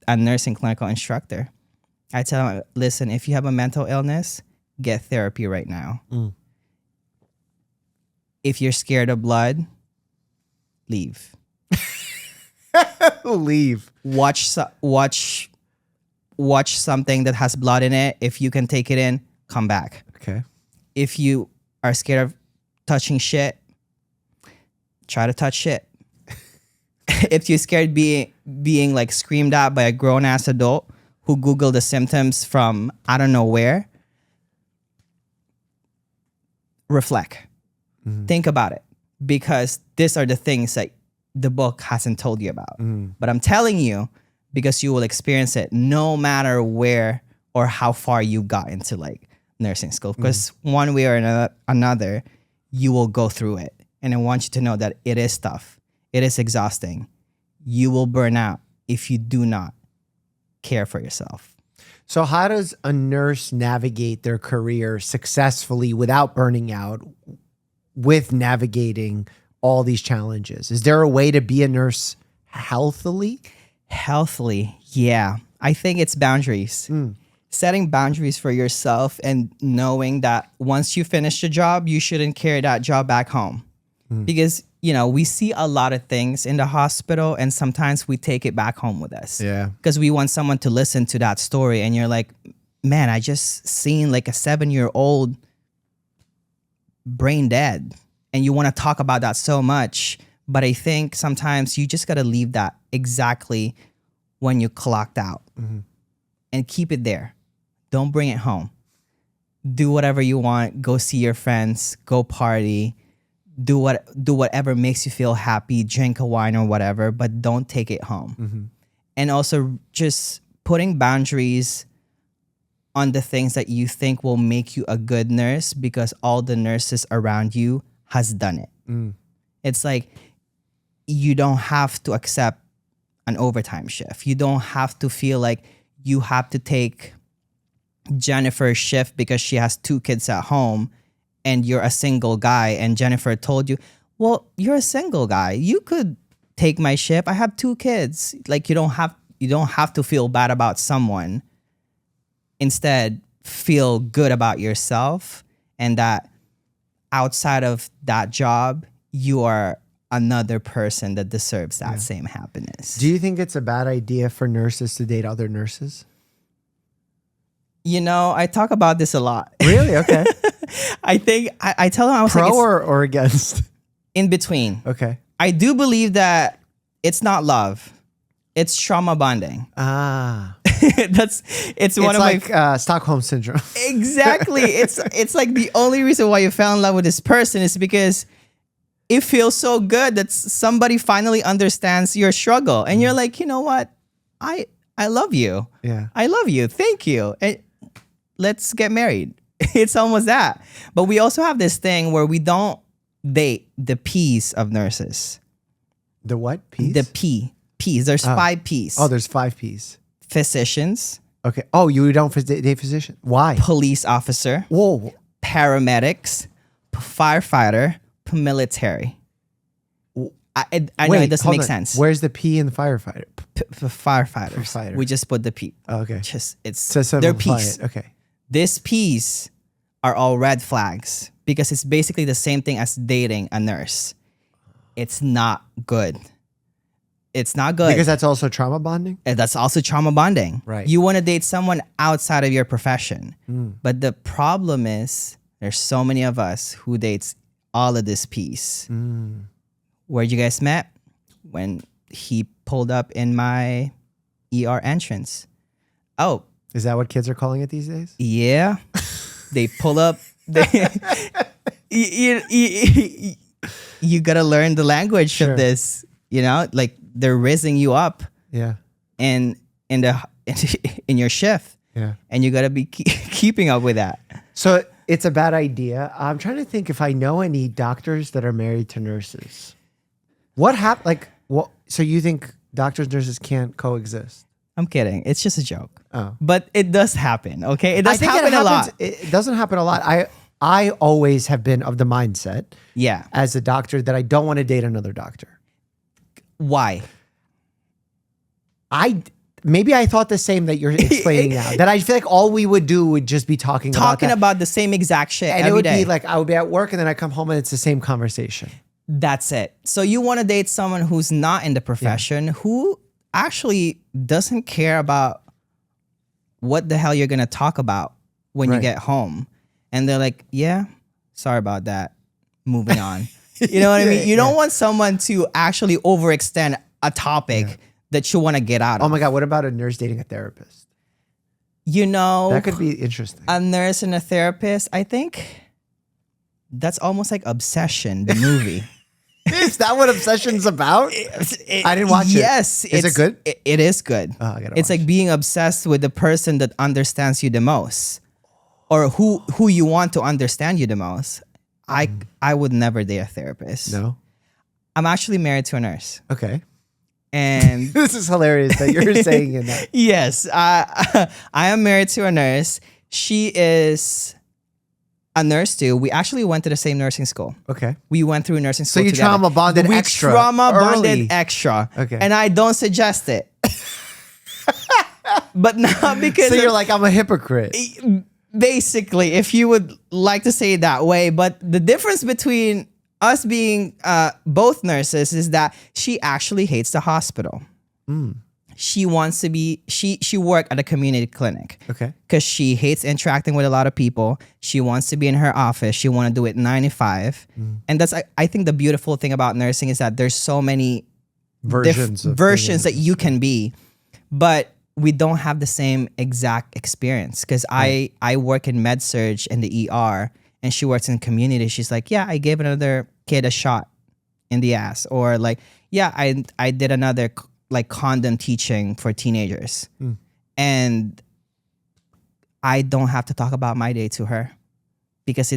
a nursing clinical instructor. I tell them, listen, if you have a mental illness, get therapy right now. If you're scared of blood, leave. Leave. Watch something that has blood in it. If you can take it in, come back. Okay. If you are scared of touching shit, try to touch shit. If you're scared being like screamed at by a grown ass adult who Googled the symptoms from I don't know where, reflect. Think about it, because these are the things that the book hasn't told you about. But I'm telling you because you will experience it no matter where or how far you got into like nursing school. Because one way or another, you will go through it. And I want you to know that it is tough. It is exhausting. You will burn out if you do not care for yourself. So how does a nurse navigate their career successfully without burning out, with navigating all these challenges? Is there a way to be a nurse healthily? Healthily, yeah. I think it's boundaries. Setting boundaries for yourself and knowing that once you finish the job, you shouldn't carry that job back home. Because, you know, we see a lot of things in the hospital and sometimes we take it back home with us. Yeah. Because we want someone to listen to that story and you're like, man, I just seen like a 7-year-old brain dead. And you want to talk about that so much. But I think sometimes you just got to leave that exactly when you clocked out and keep it there. Don't bring it home. Do whatever you want. Go see your friends. Go party. Do whatever makes you feel happy. Drink a wine or whatever, but don't take it home. And also just putting boundaries on the things that you think will make you a good nurse because all the nurses around you has done it. It's like you don't have to accept an overtime shift. You don't have to feel like you have to take Jennifer's shift because she has 2 kids at home and you're a single guy and Jennifer told you, well, you're a single guy. You could take my shift. I have 2 kids. Like you don't have to feel bad about someone. Instead, feel good about yourself and that outside of that job, you are another person that deserves that same happiness. Do you think it's a bad idea for nurses to date other nurses? You know, I talk about this a lot. Really? Okay. I think I tell them I was pro like, or against? In between. Okay. I do believe that it's not love. It's trauma bonding. It's one of like my Stockholm syndrome. Exactly. It's like the only reason why you fell in love with this person is because it feels so good that somebody finally understands your struggle. And you're like, you know what? I love you. Yeah. I love you. Thank you. And let's get married. It's almost that. But we also have this thing where we don't date the P's of nurses. The what? P's? The P's. There's 5 P's. Oh, there's 5 P's. Physicians. Okay. Oh, you don't date physician? Why? Police officer. Whoa. Paramedics. Firefighter. Military. I know it doesn't make sense. Where's the P in the firefighter? Firefighters. Firefighter. We just put the P. Oh, okay. They're P's. Okay. These P's are all red flags because it's basically the same thing as dating a nurse. It's not good. It's not good. Because that's also trauma bonding? And that's also trauma bonding. Right. You want to date someone outside of your profession. But the problem is there's so many of us who dates all of this P's. Where'd you guys met? When he pulled up in my ER entrance. Oh. Is that what kids are calling it these days? Yeah. They pull up. You gotta learn the language of this. You know, like they're raising you up. Yeah. And in your shift. Yeah. And you gotta be keeping up with that. So it's a bad idea. I'm trying to think if I know any doctors that are married to nurses. What happened? Like, what? So you think doctors and nurses can't coexist? I'm kidding. It's just a joke. Oh. But it does happen, okay? It does happen a lot. It doesn't happen a lot. I always have been of the mindset as a doctor that I don't want to date another doctor. Why? Maybe I thought the same that you're explaining now. That I feel like all we would do would just be talking about the same exact shit and every it would day. be like I would be at work and then I come home and it's the same conversation. That's it. So you want to date someone who's not in the profession, who actually doesn't care about what the hell you're going to talk about when you get home. And they're like, yeah, sorry about that. Moving on. You know what I mean? You don't want someone to actually overextend a topic that you want to get out of. Oh my God, what about a nurse dating a therapist? You know, that could be interesting. A nurse and a therapist, I think that's almost like Obsession, the movie. Is that what Obsession's about? I didn't watch it. Yes. Is it good? It is good. Oh, I gotta it's like being obsessed with the person that understands you the most or who you want to understand you the most. I would never date a therapist. No. I'm actually married to a nurse. Okay. And This is hilarious that you're saying in that. yes, I am married to a nurse. She is a nurse too. We actually went to the same nursing school. Okay. We went through nursing school you together. trauma bonded we extra trauma bonded early. extra. Okay. And I don't suggest it. But not because So you're like, I'm a hypocrite. basically, if you would like to say it that way. But the difference between us being both nurses is that she actually hates the hospital. She wants to be, she worked at a community clinic. Okay. Because she hates interacting with a lot of people. She wants to be in her office. She want to do it 9 to 5. And that's, I think the beautiful thing about nursing is that there's so many versions that you can be. But we don't have the same exact experience. Because I work in med surg in the ER and she works in community. She's like, yeah, I gave another kid a shot in the ass. Or like, yeah, I did another like condom teaching for teenagers. And I don't have to talk about my day to her because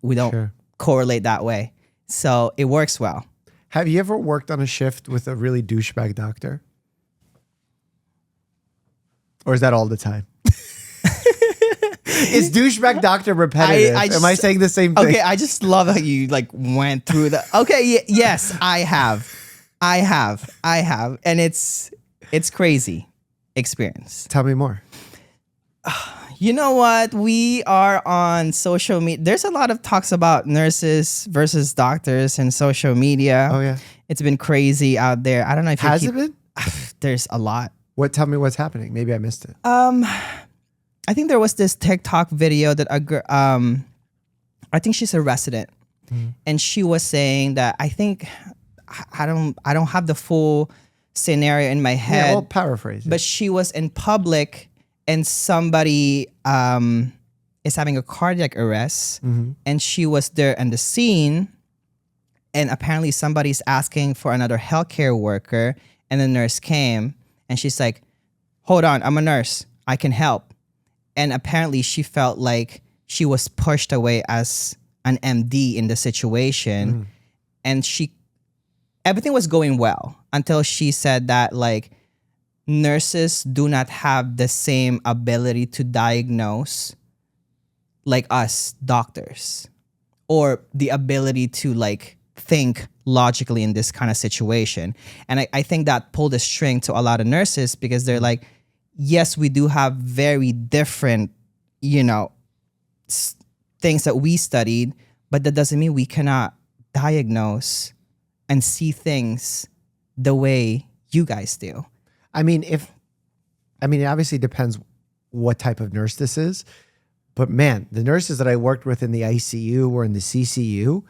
we don't correlate that way. So it works well. Have you ever worked on a shift with a really douchebag doctor? Or is that all the time? Is douchebag doctor repetitive? Am I saying the same thing? Okay, I just love how you like went through the. Okay, yes, I have, and it's crazy experience. Tell me more. You know what? We are on social media. There's a lot of talks about nurses versus doctors in social media. Oh yeah, it's been crazy out there. I don't know if has it been? There's a lot. Tell me what's happening. Maybe I missed it. I think there was this TikTok video that I think she's a resident, and she was saying that I think I don't have the full scenario in my head. Yeah, well, paraphrase it. But she was in public and somebody is having a cardiac arrest, and she was there in the scene, and apparently somebody's asking for another healthcare worker, and the nurse came. And she's like, hold on, I'm a nurse. I can help. And apparently she felt like she was pushed away as an MD in the situation. And everything was going well until she said that like nurses do not have the same ability to diagnose like us doctors, or the ability to like think logically in this kind of situation. And I think that pulled a string to a lot of nurses because they're like, yes, we do have very different, things that we studied, but that doesn't mean we cannot diagnose and see things the way you guys do. I mean, it obviously depends what type of nurse this is, but man, the nurses that I worked with in the ICU or in the CCU,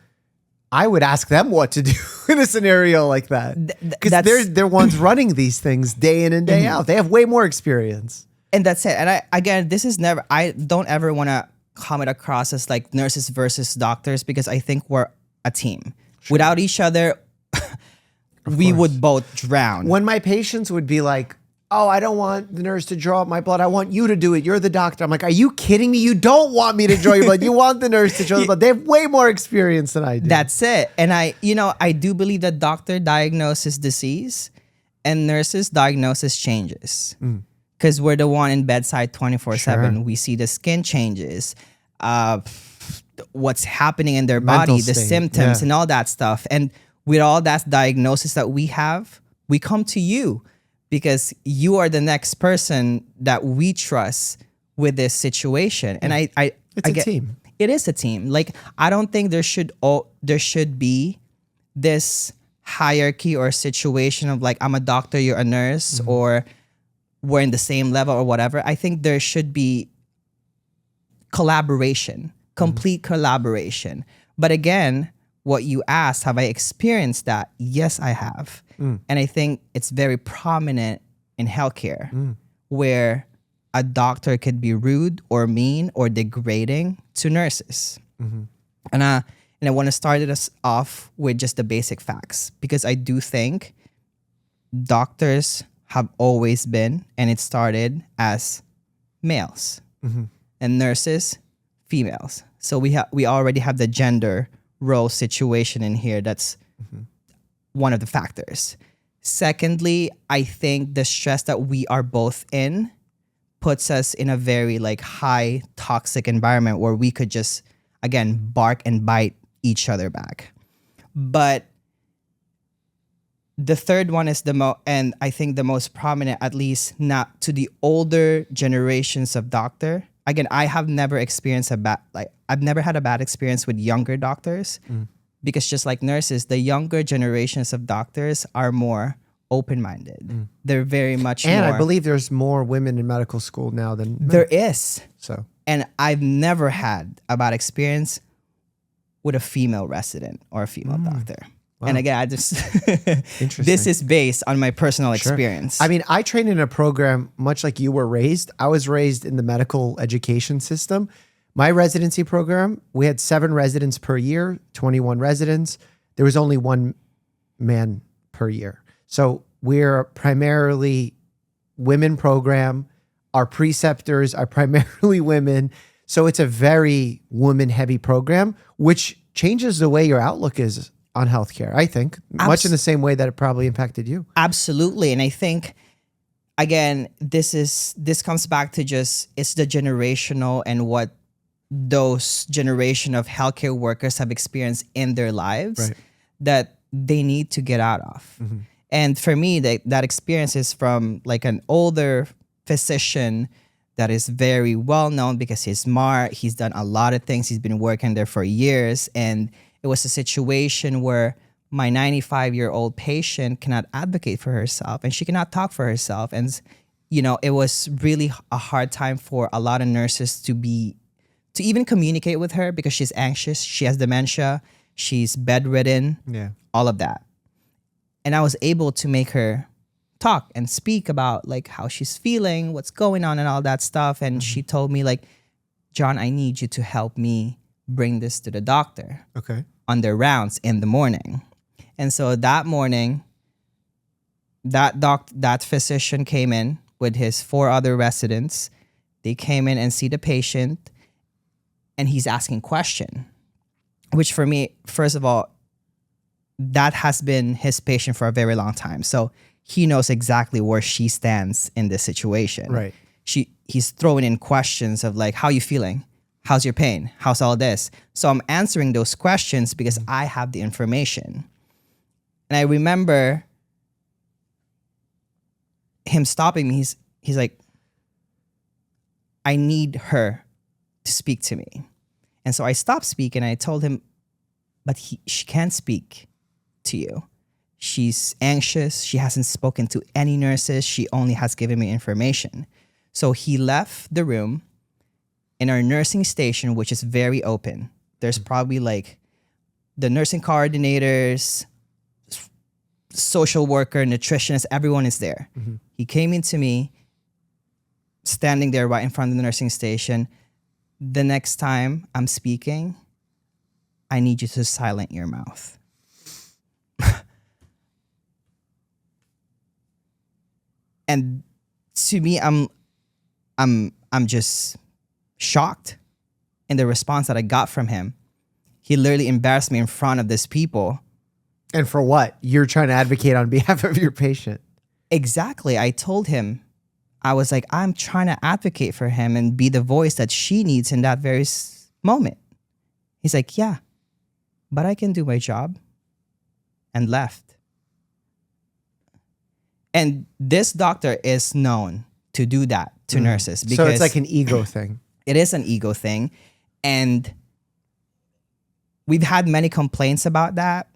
I would ask them what to do in a scenario like that. Because they're ones running these things day in and day out. They have way more experience. And that's it. And I don't ever want to come it across as like nurses versus doctors, because I think we're a team. Without each other, we would both drown. When my patients would be like, oh, I don't want the nurse to draw up my blood. I want you to do it. You're the doctor. I'm like, are you kidding me? You don't want me to draw your blood. You want the nurse to draw the blood. They have way more experience than I do. That's it. And I do believe that doctor diagnoses disease and nurses diagnosis changes. Because we're the one in bedside 24/7. We see the skin changes, what's happening in their body, the symptoms and all that stuff. And with all that diagnosis that we have, we come to you, because you are the next person that we trust with this situation. And it's a team. It is a team. Like, I don't think there should be this hierarchy or situation of like, I'm a doctor, you're a nurse, or we're in the same level or whatever. I think there should be collaboration, complete collaboration. But again, what you asked, have I experienced that? Yes, I have. And I think it's very prominent in healthcare, where a doctor could be rude or mean or degrading to nurses. And I want to start us off with just the basic facts, because I do think doctors have always been, and it started as males, and nurses, females. So we already have the gender role situation in here. That's one of the factors. Secondly, I think the stress that we are both in puts us in a very like high toxic environment where we could just, again, bark and bite each other back. But the third one is and I think the most prominent, at least not to the older generations of doctor. Again, I have never experienced I've never had a bad experience with younger doctors because just like nurses, the younger generations of doctors are more open-minded. They're very much and more. I believe there's more women in medical school now than men. There is. So, and I've never had a bad experience with a female resident or a female doctor. Wow. And again, I just this is based on my personal experience. I mean, I trained in a program much like you were raised. I was raised in the medical education system. My residency program, we had 7 residents per year, 21 residents. There was only 1 man per year. So we're primarily women program. Our preceptors are primarily women. So it's a very woman-heavy program, which changes the way your outlook is on healthcare, I think, much in the same way that it probably impacted you. Absolutely. And I think, again, this comes back to just, it's the generational and what those generation of healthcare workers have experienced in their lives that they need to get out of. And for me, that experience is from like an older physician that is very well known because he's smart. He's done a lot of things. He's been working there for years. And it was a situation where my 95-year-old patient cannot advocate for herself and she cannot talk for herself. And, you know, it was really a hard time for a lot of nurses to even communicate with her because she's anxious. She has dementia. She's bedridden. Yeah. All of that. And I was able to make her talk and speak about like how she's feeling, what's going on and all that stuff. And she told me like, John, I need you to help me bring this to the doctor on their rounds in the morning. And so that morning, that physician came in with his 4 other residents. They came in and see the patient and he's asking question, which for me, first of all, that has been his patient for a very long time. So he knows exactly where she stands in this situation. Right. He's throwing in questions of like, how you feeling? How's your pain? How's all this? So I'm answering those questions because I have the information. And I remember him stopping me. He's like, I need her to speak to me. And so I stopped speaking and I told him, but she can't speak to you. She's anxious. She hasn't spoken to any nurses. She only has given me information. So he left the room. In our nursing station, which is very open, there's probably like the nursing coordinators, social worker, nutritionist, everyone is there. He came into me, standing there right in front of the nursing station. The next time I'm speaking, I need you to silence your mouth. And to me, I'm just shocked in the response that I got from him. He literally embarrassed me in front of these people. And for what? You're trying to advocate on behalf of your patient. Exactly. I told him, I was like, I'm trying to advocate for him and be the voice that she needs in that very moment. He's like, yeah, but I can do my job. And left. And this doctor is known to do that to nurses. Because so it's like an ego thing. It is an ego thing. And we've had many complaints about that,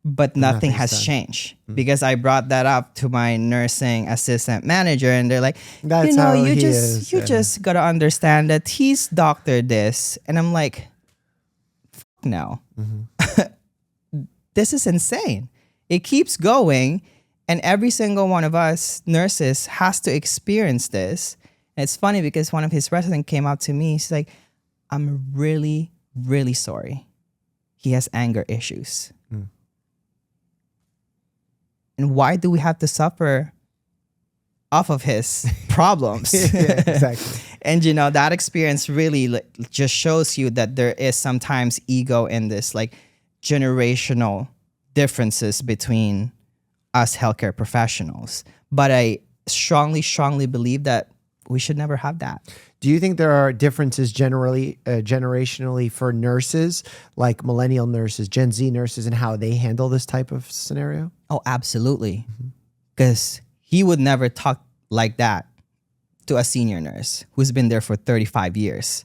but nothing has changed because I brought that up to my nursing assistant manager and they're like, That's you just got to understand that he's doctored this. And I'm like, no, this is insane. It keeps going. And every single one of us nurses has to experience this. And it's funny because one of his residents came up to me. He's like, I'm really, really sorry. He has anger issues. And why do we have to suffer off of his problems? Yeah, exactly. And that experience really just shows you that there is sometimes ego in this, like generational differences between us healthcare professionals. But I strongly, strongly believe that we should never have that. Do you think there are differences generationally for nurses, like millennial nurses, Gen Z nurses, and how they handle this type of scenario? Oh, absolutely. Because he would never talk like that to a senior nurse who's been there for 35 years.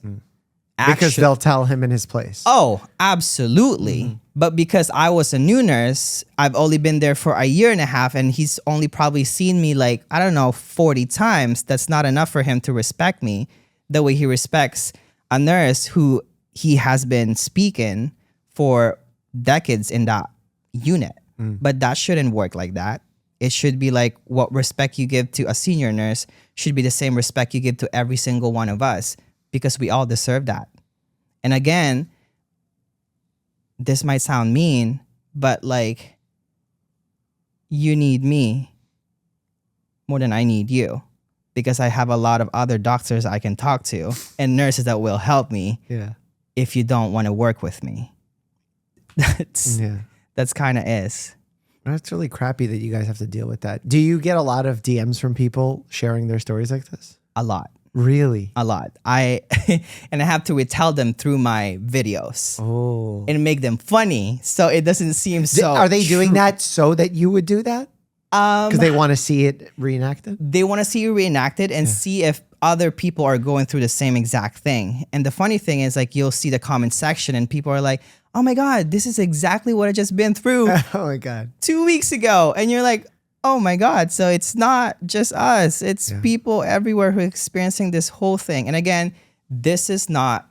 Because they'll tell him in his place. Oh, absolutely. But because I was a new nurse, I've only been there for a year and a half, and he's only probably seen me 40 times. That's not enough for him to respect me the way he respects a nurse who he has been speaking for decades in that unit. But that shouldn't work like that. It should be like what respect you give to a senior nurse should be the same respect you give to every single one of us, because we all deserve that. And again, this might sound mean, but you need me more than I need you, because I have a lot of other doctors I can talk to and nurses that will help me if you don't want to work with me. That's kind of is. That's really crappy that you guys have to deal with that. Do you get a lot of DMs from people sharing their stories like this? A lot. Really? A lot. I have to retell them through my videos. Oh. And make them funny, so it doesn't seem so. Are they doing that so that you would do that? Because they want to see it reenacted? They want to see you reenacted and see if other people are going through the same exact thing. And the funny thing is, you'll see the comment section and people are like, oh my God, this is exactly what I just been through. Oh my God. 2 weeks ago. And you're like, oh my God. So it's not just us. It's people everywhere who are experiencing this whole thing. And again, this is not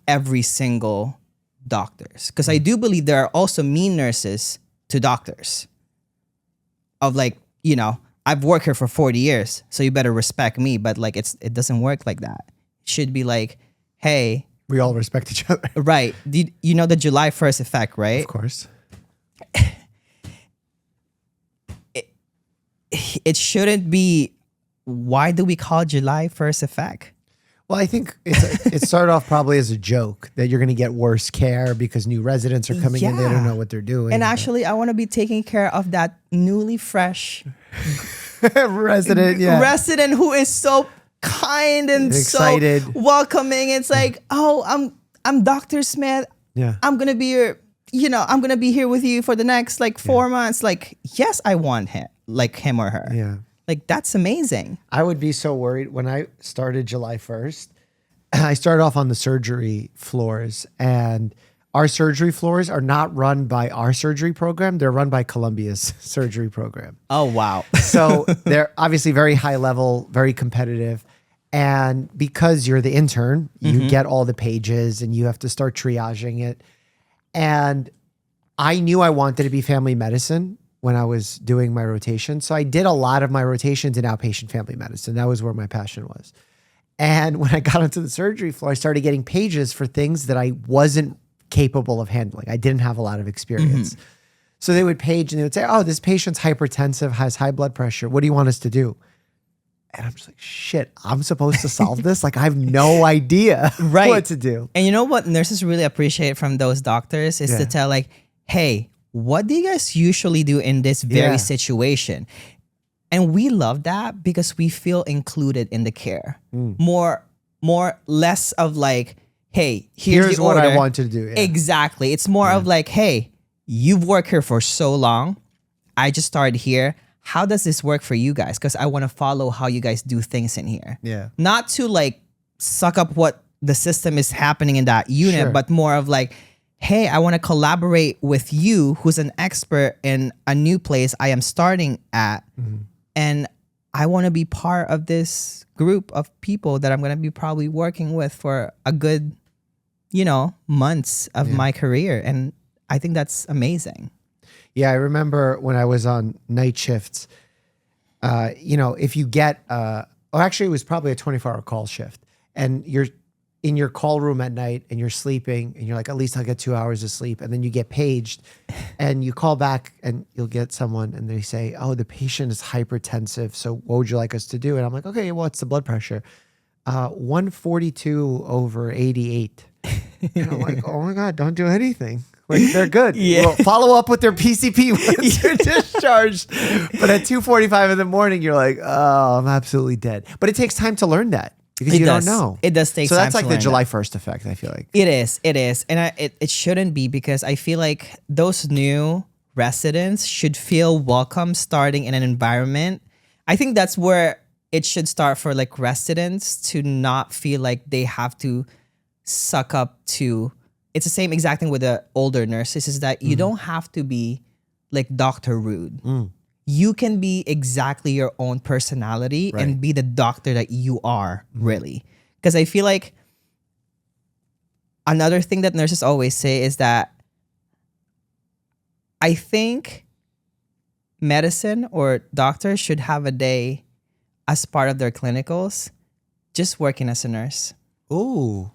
every single doctors. Because I do believe there are also mean nurses to doctors. Of I've worked here for 40 years, so you better respect me. But it doesn't work like that. It should be hey. We all respect each other. Right. You know the July 1st effect, right? Of course. It shouldn't be. Why do we call July 1st effect? Well, I think it started off probably as a joke that you're going to get worse care because new residents are coming in. They don't know what they're doing. And actually, I want to be taking care of that newly fresh resident who is so kind and excited, so welcoming. It's I'm Dr. Smith. Yeah. I'm going to be your, I'm going to be here with you for the next 4 months. Yes, I want him, him or her. Yeah. That's amazing. I would be so worried when I started July 1st. I started off on the surgery floors, and our surgery floors are not run by our surgery program. They're run by Columbia's surgery program. Oh, wow. So they're obviously very high level, very competitive. And because you're the intern, you get all the pages and you have to start triaging it. And I knew I wanted to be family medicine when I was doing my rotation. So I did a lot of my rotations in outpatient family medicine. That was where my passion was. And when I got onto the surgery floor, I started getting pages for things that I wasn't capable of handling. I didn't have a lot of experience. So they would page and they would say, oh, this patient's hypertensive, has high blood pressure. What do you want us to do? And I'm just like, shit, I'm supposed to solve this? I have no idea what to do. And you know what nurses really appreciate from those doctors is to tell hey, what do you guys usually do in this very situation? And we love that because we feel included in the care. Less of hey, here's the what order. I want to do. Yeah. Exactly. It's more of hey, you've worked here for so long. I just started here. How does this work for you guys? Because I want to follow how you guys do things in here. Yeah. Not to suck up what the system is happening in that unit, but more of hey, I want to collaborate with you, who's an expert in a new place I am starting at. And I want to be part of this group of people that I'm going to be probably working with for a good, months of my career. And I think that's amazing. Yeah, I remember when I was on night shifts, if you get, actually it was probably a 24-hour call shift, and you're in your call room at night and you're sleeping and you're like, at least I'll get 2 hours of sleep. And then you get paged and you call back and you'll get someone and they say, oh, the patient is hypertensive. So what would you like us to do? And I'm like, okay, what's the blood pressure? 142/88. And I'm like, oh my God, don't do anything. Like, they're good. Well, follow up with their PCP once you're discharged. But at 2:45 in the morning, you're like, oh, I'm absolutely dead. But it takes time to learn that because you don't know. It does take time. So that's to like the learn July that. 1st effect, I feel like. It is. And it shouldn't be, because I feel like those new residents should feel welcome starting in an environment. I think that's where it should start for like residents to not feel like they have to suck up to. It's the same exact thing with the older nurses, is that you don't have to be like Dr. Rude. You can be exactly your own personality and be the doctor that you are, really. Because I feel like another thing that nurses always say is that I think medicine or doctors should have a day as part of their clinicals just working as a nurse. Ooh.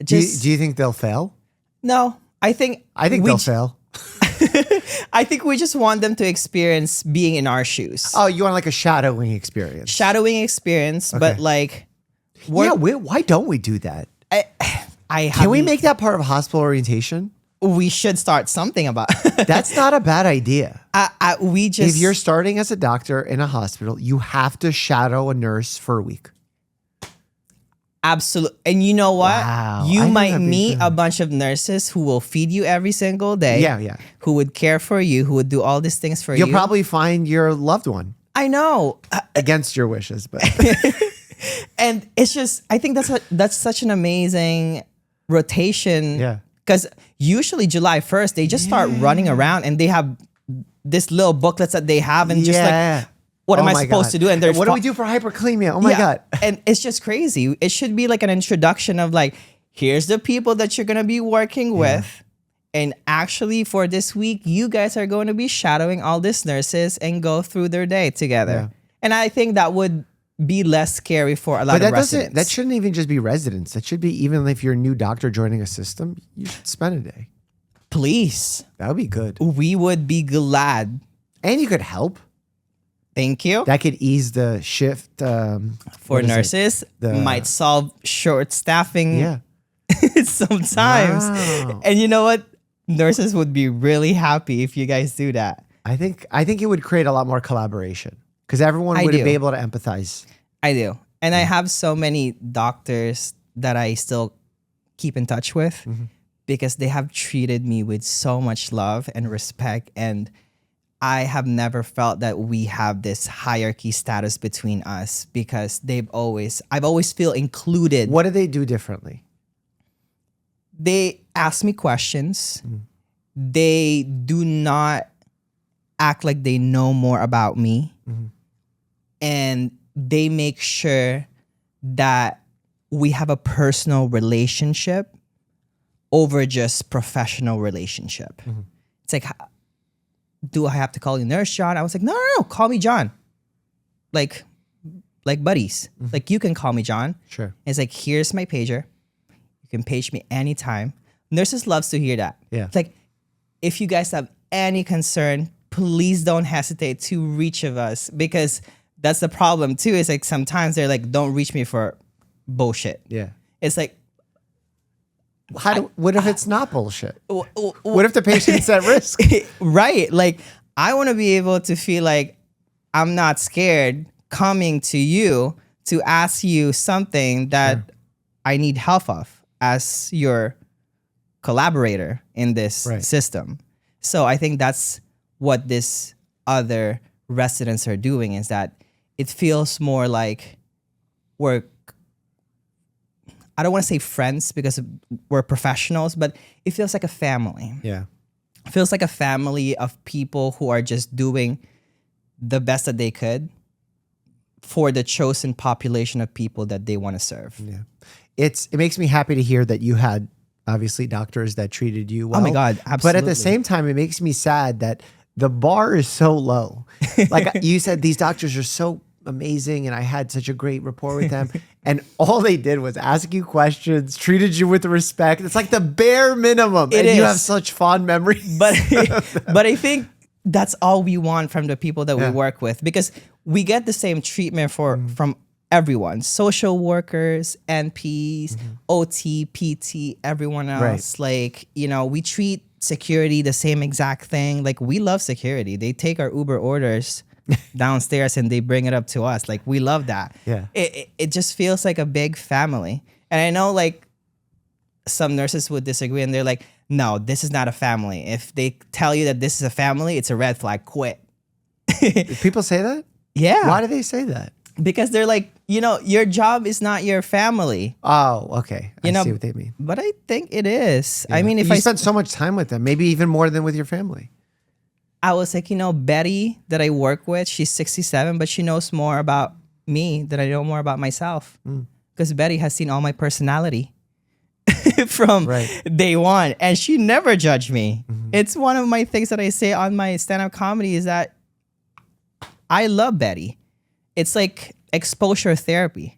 Do you think they'll fail? No, I think they'll fail. I think we just want them to experience being in our shoes. Oh, you want like a shadowing experience? Shadowing experience, but like, why don't we do that? Can we make that part of hospital orientation? We should start something about. That's not a bad idea. If you're starting as a doctor in a hospital, you have to shadow a nurse for a week. Absolutely. And you know what? Wow. You might meet a bunch of nurses who will feed you every single day. Yeah. Who would care for you, who would do all these things for you. You'll probably find your loved one. I know. Against your wishes, but. And it's just, I think that's such an amazing rotation. Yeah. Because usually July 1st, they just start running around and they have this little booklets that they have and just like, what am I supposed to do? And what do we do for hyperkalemia? Oh my God. And it's just crazy. It should be like an introduction of like, here's the people that you're going to be working with. And actually for this week, you guys are going to be shadowing all these nurses and go through their day together. Yeah. And I think that would be less scary for a lot of residents. That shouldn't even just be residents. That should be, even if you're a new doctor joining a system, you should spend a day. Please. That would be good. We would be glad. And you could help. Thank you. That could ease the shift. For nurses, might solve short staffing sometimes. Wow. And you know what? Nurses would be really happy if you guys do that. I think it would create a lot more collaboration because everyone would be able to empathize. I do. And I have so many doctors that I still keep in touch with because they have treated me with so much love and respect, and I have never felt that we have this hierarchy status between us because I've always feel included. What do they do differently? They ask me questions. They do not act like they know more about me. And they make sure that we have a personal relationship over just professional relationship. It's like, do I have to call you Nurse John? I was like, no, call me John. Like buddies. Like, you can call me John. Sure. It's like, here's my pager. You can page me anytime. Nurses loves to hear that. Yeah. It's like, if you guys have any concern, please don't hesitate to reach of us, because that's the problem too. Is like, sometimes they're like, don't reach me for bullshit. Yeah. It's like, what if it's not bullshit? What if the patient's at risk? Right. Like, I want to be able to feel like I'm not scared coming to you to ask you something that I need help of as your collaborator in this system. So I think that's what this other residents are doing, is that it feels more like we're, I don't want to say friends because we're professionals, but it feels like a family. Yeah. It feels like a family of people who are just doing the best that they could for the chosen population of people that they want to serve. Yeah. It makes me happy to hear that you had obviously doctors that treated you well. Oh my God, absolutely. But at the same time, it makes me sad that the bar is so low. Like you said, these doctors are so amazing and I had such a great rapport with them. And all they did was ask you questions, treated you with respect. It's like the bare minimum. It is. You have such fond memories. But I think that's all we want from the people that we work with, because we get the same treatment from everyone, social workers, NPs, OT, PT, everyone else. Like, you know, we treat security the same exact thing. Like, we love security. They take our Uber orders downstairs and they bring it up to us. Like, we love that. Yeah. It just feels like a big family. And I know like some nurses would disagree and they're like, no, this is not a family. If they tell you that this is a family, it's a red flag. Quit. People say that? Yeah. Why do they say that? Because they're like, you know, your job is not your family. Oh, okay. I You know, see what they mean. But I think it is. Yeah. I mean, if you spent so much time with them, maybe even more than with your family. I was like, you know, Betty that I work with, she's 67, but she knows more about me than I know more about myself. Because Betty has seen all my personality from day one, and she never judged me. It's one of my things that I say on my stand-up comedy is that I love Betty. It's like exposure therapy.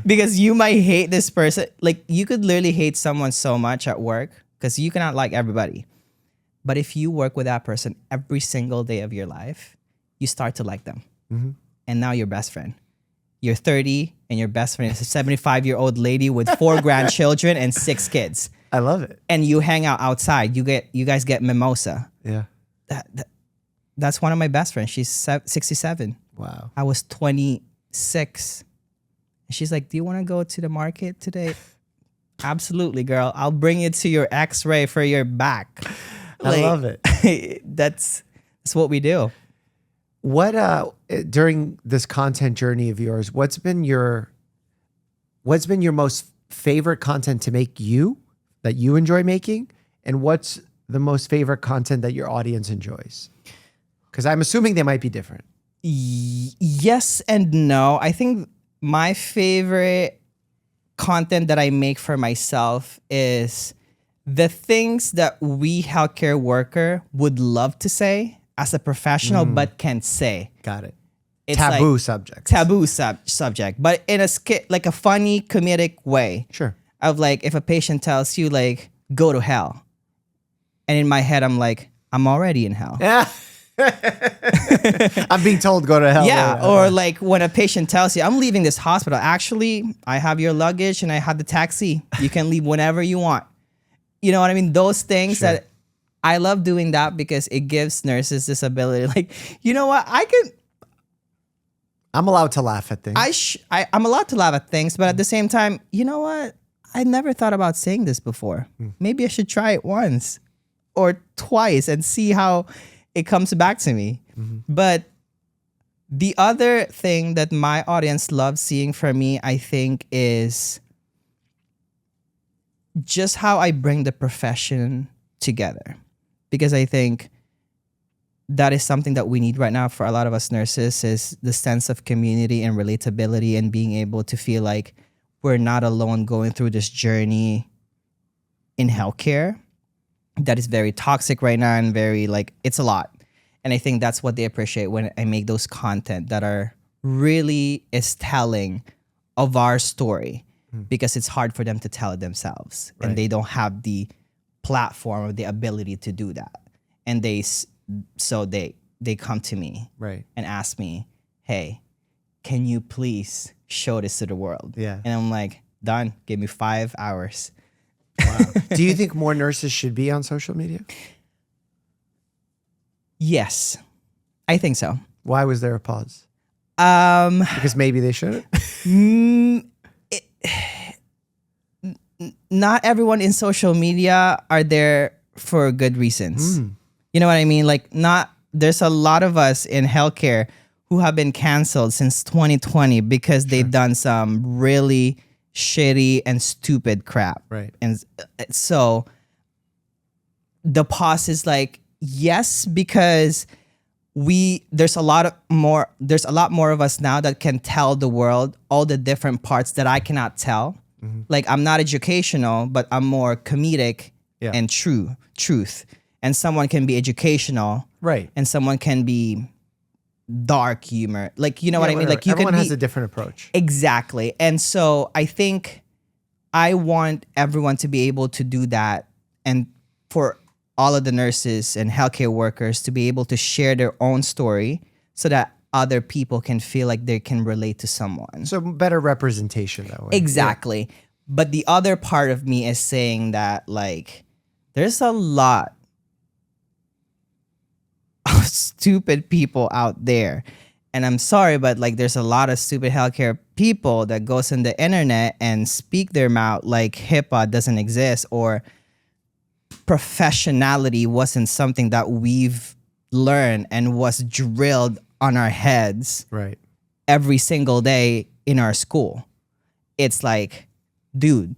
Because you might hate this person. Like, you could literally hate someone so much at work because you cannot like everybody. But if you work with that person every single day of your life, you start to like them. And now you're best friend. You're 30 and your best friend is a 75-year-old lady with 4 grandchildren and 6 kids. I love it. And you hang out outside. You guys get mimosa. Yeah. That's one of my best friends. She's 67. Wow. I was 26. And she's like, do you want to go to the market today? Absolutely, girl. I'll bring you to your x-ray for your back. I love it. That's what we do. What during this content journey of yours, what's been your most favorite content to make that you enjoy making? And what's the most favorite content that your audience enjoys? Because I'm assuming they might be different. Yes and no. I think my favorite content that I make for myself is the things that we healthcare worker would love to say as a professional, but can't say. Got it. It's taboo like subject. Taboo subject, but in a like a funny comedic way. Sure. Of like, if a patient tells you like, go to hell. And in my head, I'm like, I'm already in hell. Yeah. I'm being told go to hell. Yeah. Or like when a patient tells you, I'm leaving this hospital. Actually, I have your luggage and I have the taxi. You can leave whenever you want. You know what I mean? Those things that I love doing that because it gives nurses this ability. Like, you know what? I'm allowed to laugh at things. I'm allowed to laugh at things, but at the same time, you know what? I never thought about saying this before. Maybe I should try it once or twice and see how it comes back to me. But the other thing that my audience loves seeing from me, I think, is just how I bring the profession together. Because I think that is something that we need right now for a lot of us nurses, is the sense of community and relatability and being able to feel like we're not alone going through this journey in healthcare that is very toxic right now and very like, it's a lot. And I think that's what they appreciate when I make those content that are really is telling of our story, because it's hard for them to tell it themselves and they don't have the platform or the ability to do that. And they come to me and ask me, hey, can you please show this to the world? Yeah. And I'm like, done. Give me 5 hours. Wow. Do you think more nurses should be on social media? Yes, I think so. Why was there a pause? Because maybe they shouldn't? Not everyone in social media are there for good reasons. You know what I mean? Like, there's a lot of us in healthcare who have been canceled since 2020 because they've done some really shitty and stupid crap. Right. And so the pause is like, yes, because there's a lot more of us now that can tell the world all the different parts that I cannot tell. Like, I'm not educational, but I'm more comedic and truth. And someone can be educational, and someone can be dark humor. Like, you know what I mean? Like, everyone has a different approach. Exactly. And so I think I want everyone to be able to do that, and for all of the nurses and healthcare workers to be able to share their own story so that other people can feel like they can relate to someone. So better representation that way. Exactly. Yeah. But the other part of me is saying that, like, there's a lot of stupid people out there. And I'm sorry, but like there's a lot of stupid healthcare people that goes on the internet and speak their mouth like HIPAA doesn't exist or professionality wasn't something that we've learned and was drilled on our heads every single day in our school. It's like, dude,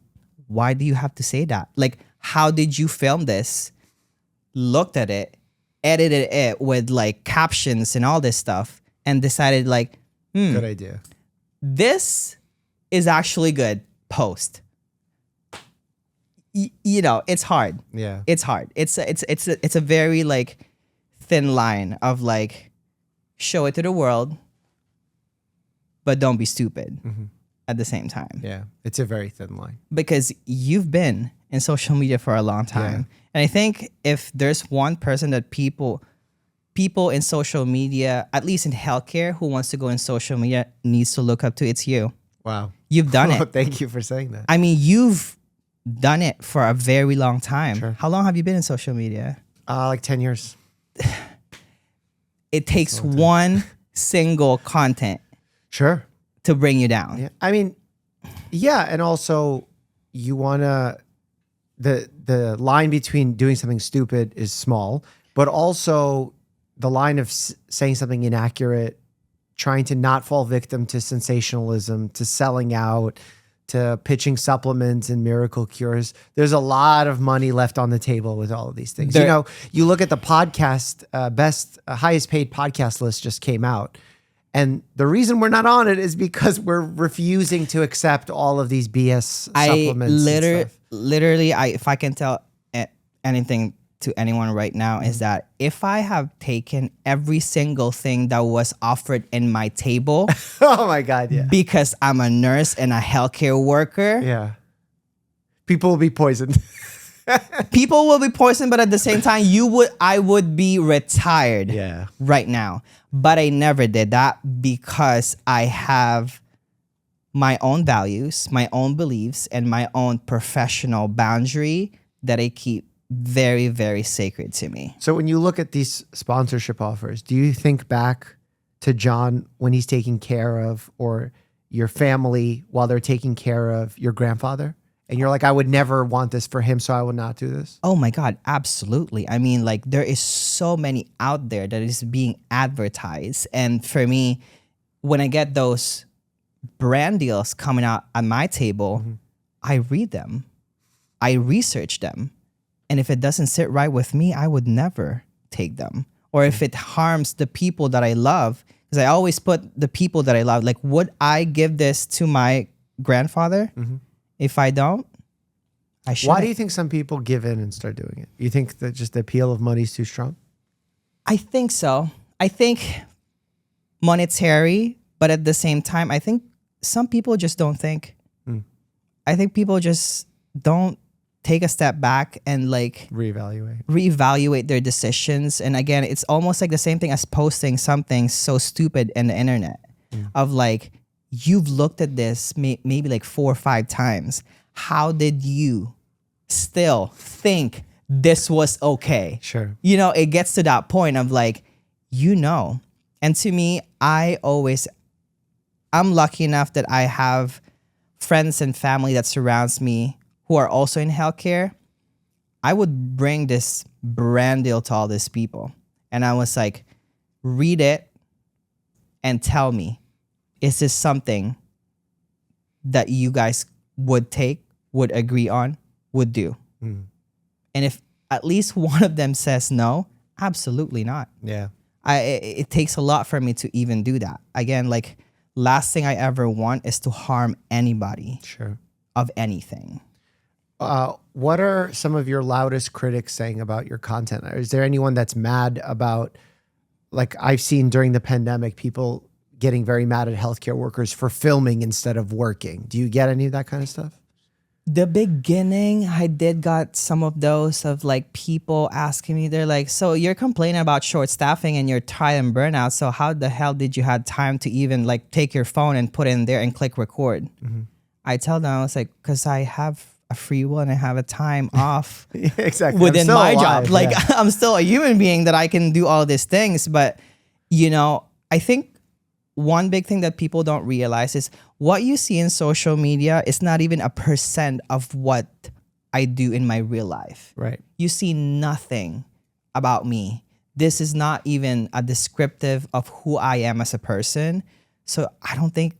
why do you have to say that? Like, how did you film this? Looked at it, edited it with like captions and all this stuff, and decided like, good idea. This is actually good. Post. You know, it's hard. Yeah, it's hard. It's a very like thin line of like, show it to the world, but don't be stupid at the same time. Yeah, it's a very thin line. Because you've been in social media for a long time. Yeah. And I think if there's one person that people in social media, at least in healthcare, who wants to go in social media needs to look up to, it's you. Wow. You've done it. Thank you for saying that. I mean, you've done it for a very long time. Sure. How long have you been in social media? Like 10 years. It takes one single content to bring you down. Yeah. I mean, yeah. And also you want to, the line between doing something stupid is small, but also the line of saying something inaccurate, trying to not fall victim to sensationalism, to selling out, to pitching supplements and miracle cures. There's a lot of money left on the table with all of these things. You know, you look at the podcast, highest paid podcast list just came out. And the reason we're not on it is because we're refusing to accept all of these BS supplements. Literally, if I can tell anything to anyone right now, is that if I have taken every single thing that was offered in my table, oh my God, yeah, because I'm a nurse and a healthcare worker, yeah, people will be poisoned. People will be poisoned, but at the same time, I would be retired right now. But I never did that because I have my own values, my own beliefs, and my own professional boundary that I keep very, very sacred to me. So when you look at these sponsorship offers, do you think back to John when he's taking care of, or your family while they're taking care of your grandfather? And you're like, I would never want this for him, so I will not do this? Oh my God, absolutely. I mean, like, there is so many out there that is being advertised. And for me, when I get those brand deals coming out on my table, I read them. I research them. And if it doesn't sit right with me, I would never take them. Or if it harms the people that I love, because I always put the people that I love, like, would I give this to my grandfather? If I don't, I shouldn't. Why do you think some people give in and start doing it? You think that just the appeal of money is too strong? I think so. I think monetary, but at the same time, I think some people just don't think. I think people just don't take a step back and like reevaluate their decisions. And again, it's almost like the same thing as posting something so stupid in the internet of like, you've looked at this maybe like 4 or 5 times. How did you still think this was okay? Sure. You know, it gets to that point of like, you know. And to me, I'm lucky enough that I have friends and family that surrounds me who are also in healthcare. I would bring this brand deal to all these people. And I was like, read it and tell me, is this something that you guys would take, would agree on, would do? And if at least one of them says no, absolutely not. Yeah. It takes a lot for me to even do that. Again, like, last thing I ever want is to harm anybody of anything. What are some of your loudest critics saying about your content? Is there anyone that's mad about, like I've seen during the pandemic, people getting very mad at healthcare workers for filming instead of working? Do you get any of that kind of stuff? The beginning, I did got some of those of like people asking me, they're like, so you're complaining about short staffing and you're tired and burnout. So how the hell did you have time to even like take your phone and put it in there and click record? I tell them, I was like, because I have a free will and I have a time off Exactly. within my job. Like yeah. I'm still a human being that I can do all these things. But, you know, I think one big thing that people don't realize is what you see in social media is not even a percent of what I do in my real life. Right. You see nothing about me. This is not even a descriptive of who I am as a person. So I don't think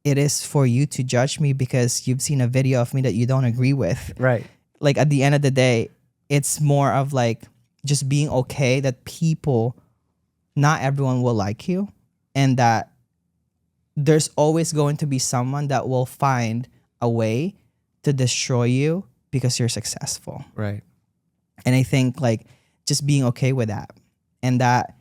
it is for you to judge me because you've seen a video of me that you don't agree with. Right. Like at the end of the day, it's more of like just being okay that people, not everyone will like you, and that there's always going to be someone that will find a way to destroy you because you're successful. Right. And I think like just being okay with that, and that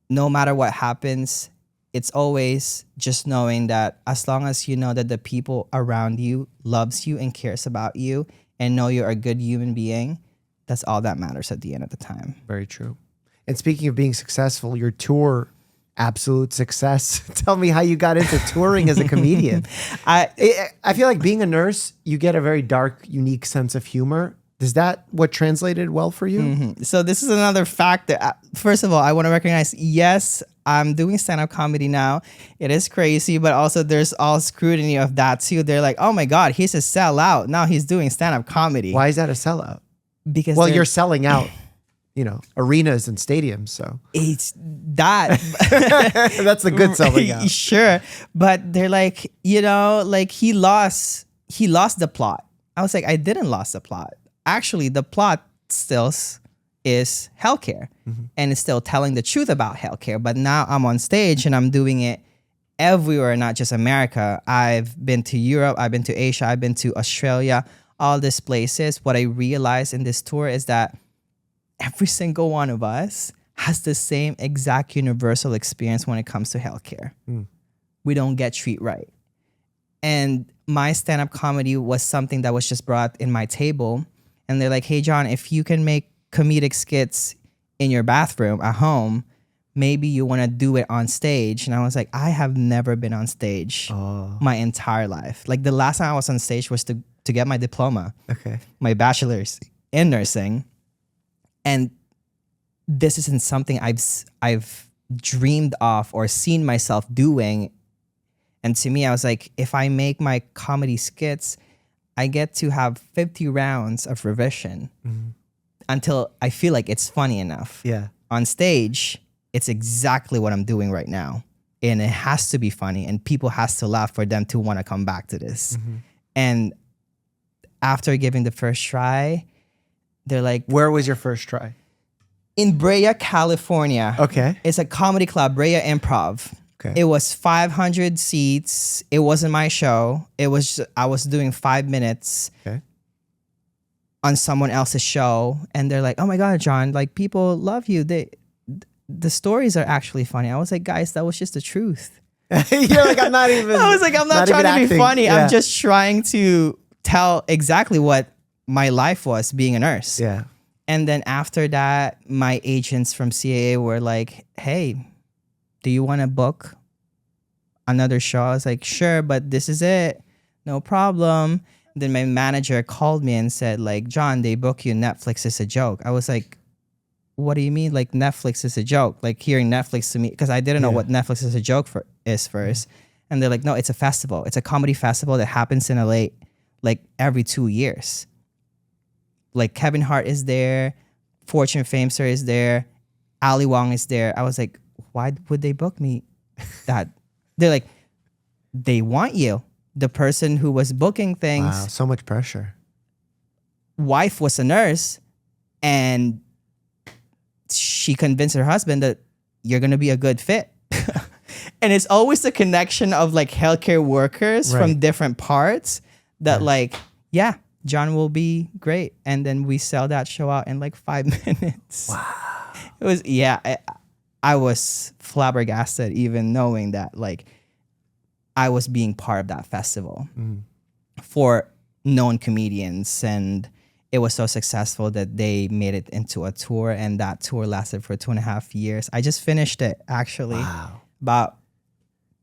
no matter what happens, it's always just knowing that as long as you know that the people around you loves you and cares about you and know you're a good human being, that's all that matters at the end of the time. Very true. And speaking of being successful, your tour, absolute success. Tell me how you got into touring as a comedian. I feel like being a nurse, you get a very dark, unique sense of humor. Is that what translated well for you? Mm-hmm. So this is another factor. First of all, I want to recognize, yes, I'm doing stand-up comedy now. It is crazy, but also there's all scrutiny of that too. They're like, oh my God, he's a sellout. Now he's doing stand-up comedy. Why is that a sellout? Because well, you're selling out, you know, arenas and stadiums. So it's that. That's the good selling out. Sure. But they're like, you know, like he lost the plot. I was like, I didn't lose the plot. Actually, the plot still is healthcare, and it's still telling the truth about healthcare. But now I'm on stage and I'm doing it everywhere, not just America. I've been to Europe, I've been to Asia, I've been to Australia, all these places. What I realized in this tour is that every single one of us has the same exact universal experience when it comes to healthcare. We don't get treated right. And my stand-up comedy was something that was just brought in my table. And they're like, hey, John, if you can make comedic skits in your bathroom at home, maybe you want to do it on stage. And I was like, I have never been on stage my entire life. Like the last time I was on stage was to get my diploma, my bachelor's in nursing. And this isn't something I've dreamed of or seen myself doing. And to me, I was like, if I make my comedy skits, I get to have 50 rounds of revision until I feel like it's funny enough. Yeah. On stage, it's exactly what I'm doing right now. And it has to be funny and people has to laugh for them to want to come back to this. And after giving the first try, they're like... Where was your first try? In Brea, California. Okay. It's a comedy club, Brea Improv. Okay. It was 500 seats. It wasn't my show. I was doing 5 minutes on someone else's show. And they're like, oh my God, John, like people love you. The stories are actually funny. I was like, guys, that was just the truth. You're like, I'm not even... I was like, I'm not trying to be funny. Yeah. I'm just trying to tell exactly what my life was being a nurse. Yeah. And then after that, my agents from CAA were like, hey, do you want to book another show? I was like, sure, but this is it. No problem. Then my manager called me and said, like, John, they book you. Netflix is a joke. I was like, what do you mean? Like Netflix is a joke? Like hearing Netflix to me, because I didn't know what Netflix is a joke is first. And they're like, no, it's a festival. It's a comedy festival that happens in LA like every 2 years. Like Kevin Hart is there. Fortune Famester is there. Ali Wong is there. I was like, why would they book me that? They're like, they want you. The person who was booking things. Wow, so much pressure. Wife was a nurse and she convinced her husband that you're going to be a good fit. And it's always the connection of like healthcare workers from different parts that like, yeah, John will be great. And then we sell that show out in like 5 minutes. Wow. It was, I was flabbergasted even knowing that like I was being part of that festival for known comedians, and it was so successful that they made it into a tour, and that tour lasted for 2.5 years. I just finished it actually about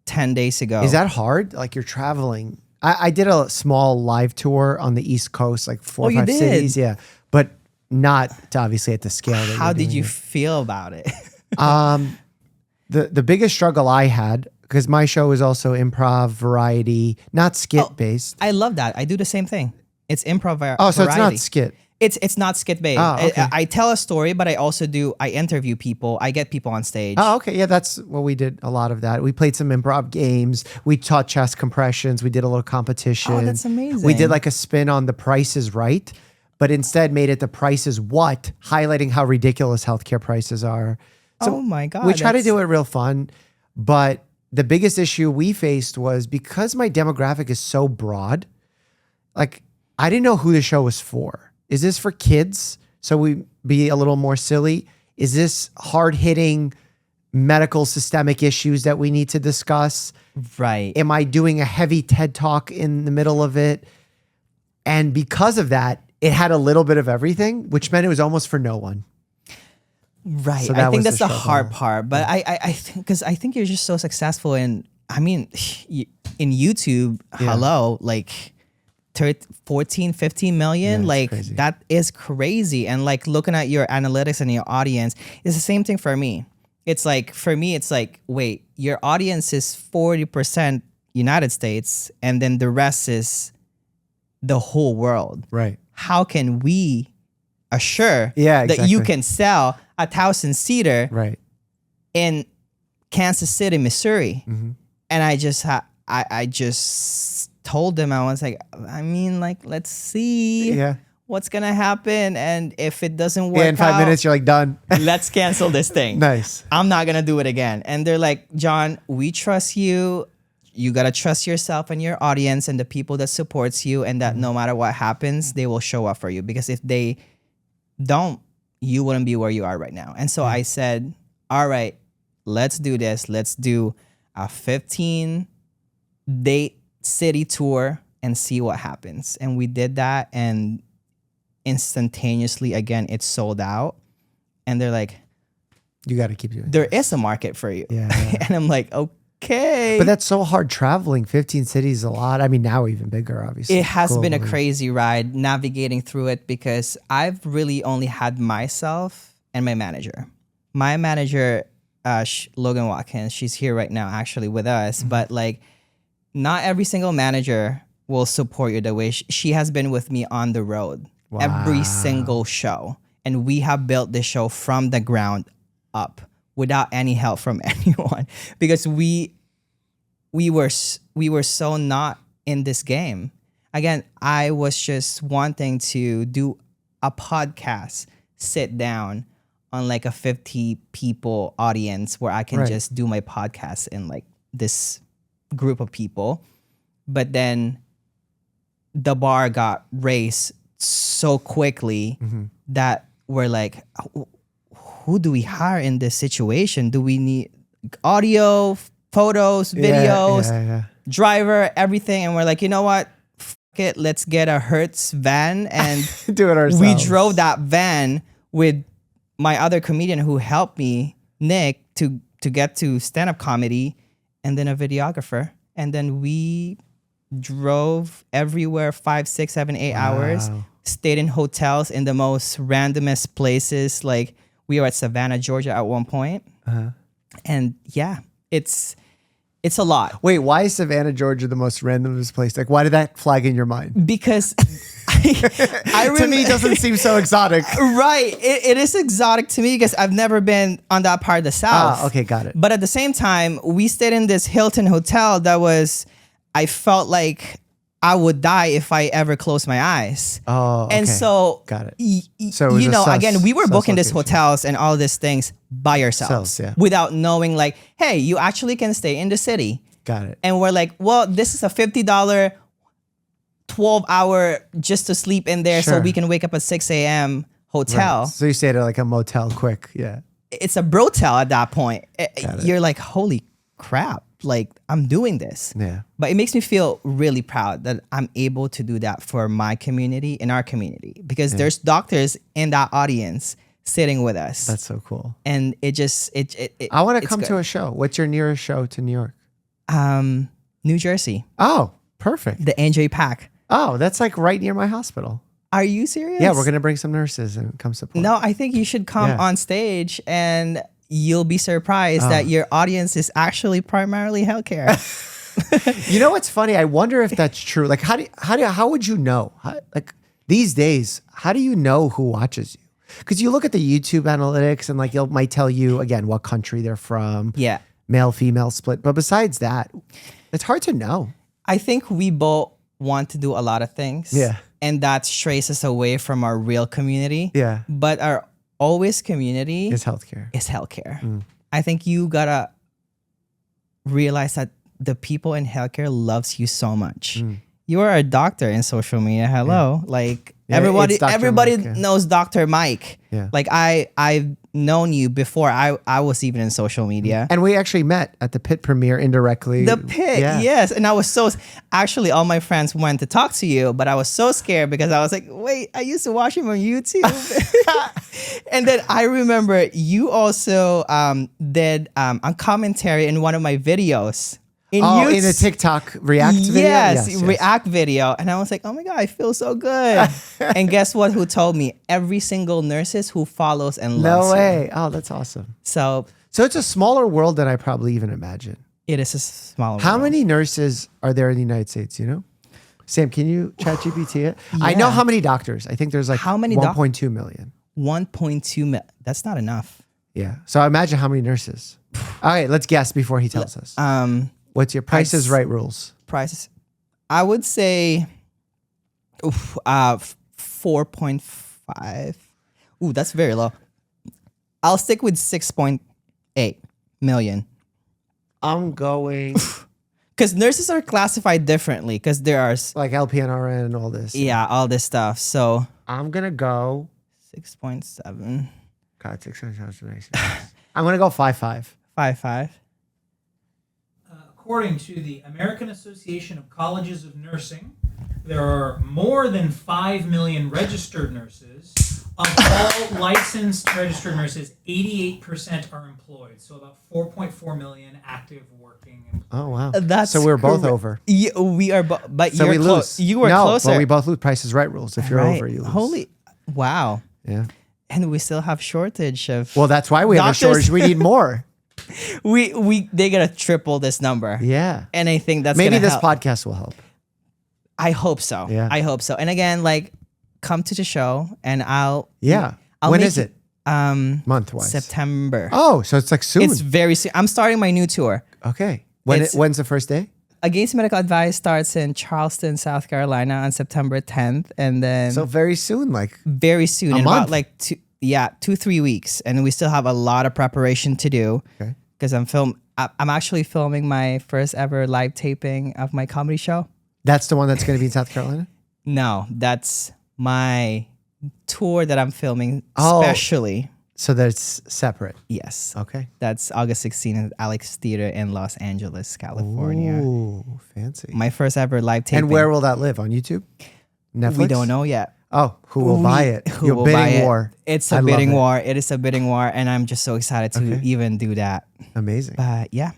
10 days ago. Is that hard? Like you're traveling. I did a small live tour on the East Coast, like 4 or 5 cities. Yeah. But not obviously at the scale. That How did you feel about it? The biggest struggle I had, because my show is also improv, variety, not skit based. I love that. I do the same thing. It's improv variety. Oh, so it's not skit. It's not skit based. Oh, okay. I tell a story, but I interview people. I get people on stage. Oh, okay. Yeah, that's what we did, a lot of that. We played some improv games. We taught chest compressions. We did a little competition. Oh, that's amazing. We did like a spin on The Price is Right, but instead made it The Price is What, highlighting how ridiculous healthcare prices are. So oh my God. we try to do it real fun, but the biggest issue we faced was because my demographic is so broad, like I didn't know who the show was for. Is this for kids? So we be a little more silly? Is this hard-hitting medical systemic issues that we need to discuss? Right. Am I doing a heavy TED Talk in the middle of it? And because of that, it had a little bit of everything, which meant it was almost for no one. Right. So I think that's the hard part. But I think you're just so successful in YouTube, hello, like 14, 15 million, like crazy. That is crazy. And like looking at your analytics and your audience, it's the same thing for me. It's like, for me, it's like, wait, your audience is 40% United States, and then the rest is the whole world. Right. How can we assure that you can sell 1,000-seater right. in Kansas City, Missouri? Mm-hmm. And I just told them, I was like, I mean, like, let's see what's gonna happen, and if it doesn't work in 5 minutes you're like done. Let's cancel this thing. Nice. I'm not gonna do it again. And they're like, John, we trust you. You gotta trust yourself and your audience and the people that supports you, and that no matter what happens, they will show up for you, because if they don't, you wouldn't be where you are right now. And so I said, all right, let's do this. Let's do a 15-day city tour and see what happens. And we did that, and instantaneously, again, it sold out. And they're like, you got to keep doing there is a market for you. Yeah. And I'm like, okay. But that's so hard traveling. 15 cities is a lot. I mean, now even bigger, obviously. It has been a crazy ride navigating through it, because I've really only had myself and my manager. My manager, Logan Watkins, she's here right now actually with us, but like not every single manager will support you the way she has been with me on the road. Wow. Every single show. And we have built this show from the ground up without any help from anyone, because we were so not in this game. Again, I was just wanting to do a podcast, sit down on like a 50 people audience where I can just do my podcast in like this group of people. But then the bar got raised so quickly that we're like, who do we hire in this situation? Do we need audio, photos, videos, driver, everything? And we're like, you know what? Fuck it. Let's get a Hertz van and do it ourselves. We drove that van with my other comedian who helped me, Nick, to get to stand-up comedy, and then a videographer. And then we drove everywhere 5, 6, 7, 8 hours, stayed in hotels in the most randomest places. Like we were at Savannah, Georgia at one point. And yeah, it's a lot. Wait, why is Savannah, Georgia the most randomest place? Like, why did that flag in your mind? Because to me, it doesn't seem so exotic. Right. It is exotic to me because I've never been on that part of the South. Okay, got it. But at the same time, we stayed in this Hilton hotel that was, I felt like I would die if I ever closed my eyes. Oh, okay. And so, got it. So you know, again, we were booking these hotels and all these things by ourselves without knowing like, hey, you actually can stay in the city. Got it. And we're like, well, this is a $50, 12-hour just to sleep in there so we can wake up at 6 a.m. hotel. Right. So you stayed at like a motel quick. Yeah. It's a brotel at that point. You're like, holy crap. like I'm doing this. Yeah. But it makes me feel really proud that I'm able to do that for my community, in our community, because there's doctors in that audience sitting with us. That's so cool. And it just I want to come to a show. What's your nearest show to New York? New Jersey. Oh, perfect. The NJ Pack. Oh, that's like right near my hospital. Are you serious? Yeah, we're gonna bring some nurses and come support. No, I think you should come on stage and you'll be surprised that your audience is actually primarily healthcare. You know what's funny? I wonder if that's true. Like, how would you know? Like these days, how do you know who watches you? Because you look at the YouTube analytics and like it might tell you again what country they're from. Yeah, male female split. But besides that, it's hard to know. I think we both want to do a lot of things. Yeah, and that strays us away from our real community. Yeah, but our always community is healthcare. I think you gotta realize that the people in healthcare loves you so much. You are a doctor in social media. Hello. Like everybody Mike, knows Dr. Mike. Yeah. Like I've known you before I was even in social media. And we actually met at the Pit premiere indirectly. The Pit, yes. And I was actually all my friends went to talk to you, but I was so scared because I was like, wait, I used to watch him on YouTube. And then I remember you also did a commentary in one of my videos. In the TikTok React video? Yes, React video. And I was like, oh my God, I feel so good. And guess what? Who told me? Every single nurses who follows and loves No way. you. Oh, that's awesome. So it's a smaller world than I probably even imagine. It is a smaller world. How many nurses are there in the United States, you know? Sam, can you chat GPT it? I know how many doctors. I think there's like how many 1.2 million. 1.2 million. That's not enough. Yeah. So imagine how many nurses. All right, let's guess before he tells us. What's your Price is Right rules? Prices. I would say 4.5. Ooh, that's very low. I'll stick with 6.8 million. I'm going... Because nurses are classified differently because there are... Like LPNRN and all this. Yeah, all this stuff. So... I'm going to go... 6.7. God, 6.7. I'm going to go 5.5. 5.5. According to the American Association of Colleges of Nursing, there are more than 5 million registered nurses. Of all licensed registered nurses, 88% are employed. So about 4.4 million active working employees. Oh, wow. That's so we're both over. Yeah, we are, but so you're we lose. You were no, closer. but we both lose Price is Right rules. If you're over, you lose. Holy, wow. Yeah. And we still have shortage of... Well, that's why we have a shortage. We need more. They gotta triple this number. Yeah. And I think that's maybe gonna this help. podcast will help. I hope so. Yeah. I hope so. And again, like, come to the show and I'll when is it? Month-wise. September. Oh, so it's like soon. It's very soon. I'm starting my new tour. Okay. When's the first day? Against Medical Advice starts in Charleston, South Carolina on September 10th. And then... So very soon, like... Very soon. In about like 2-3 weeks. And we still have a lot of preparation to do. Okay. Because I'm actually filming my first ever live taping of my comedy show. That's the one that's going to be in South Carolina? No, that's my tour that I'm filming specially. So that's separate? Yes. Okay. That's August 16th at Alex Theater in Los Angeles, California. Ooh, fancy. My first ever live taping. And where will that live? On YouTube? Netflix? We don't know yet. Oh, who will buy it? Who will buy it? War. It's a bidding war. It is a bidding war, and I'm just so excited to even do that. Amazing. But yeah.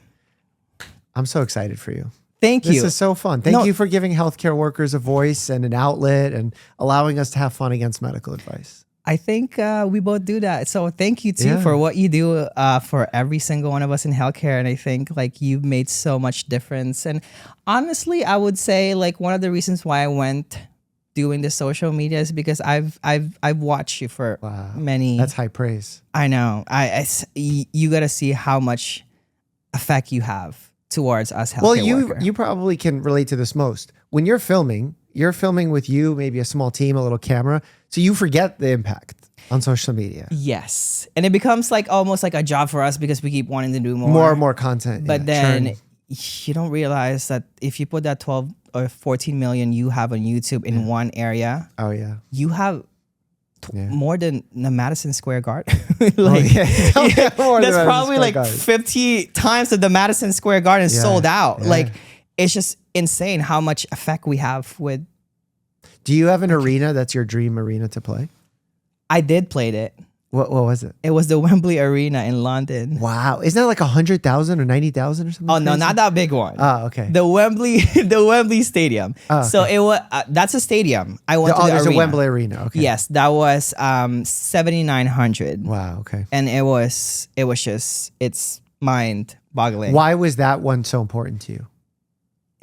I'm so excited for you. Thank you. This is so fun. Thank you for giving healthcare workers a voice and an outlet and allowing us to have fun against medical advice. I think we both do that. So thank you too for what you do for every single one of us in healthcare. And I think like you've made so much difference. And honestly, I would say like one of the reasons why I went doing the social media is because I've watched you for many. That's high praise. I know. You got to see how much effect you have towards us healthcare workers. You probably can relate to this most. When you're filming with you, maybe a small team, a little camera, so you forget the impact on social media. Yes. And it becomes like almost like a job for us because we keep wanting to do more. And more content. But then you don't realize that if you put that 12 or 14 million you have on YouTube in one area, oh yeah, you have more than the Madison Square Garden. Like, More than that's Madison probably Square like Garden. 50 times that the Madison Square Garden sold out. Yeah. Like, it's just insane how much effect we have with. Do you have an arena that's your dream arena to play? I did play it. What was it? It was the Wembley Arena in London. Wow. Isn't that like 100,000 or 90,000 or something? Oh no, crazy? not that big one. Oh, okay. The Wembley Stadium. Oh, So okay. it was that's a stadium. I went to the there's arena. a Wembley arena. Okay. Yes, that was 7,900. Wow. Okay. And it's mind boggling. Why was that one so important to you?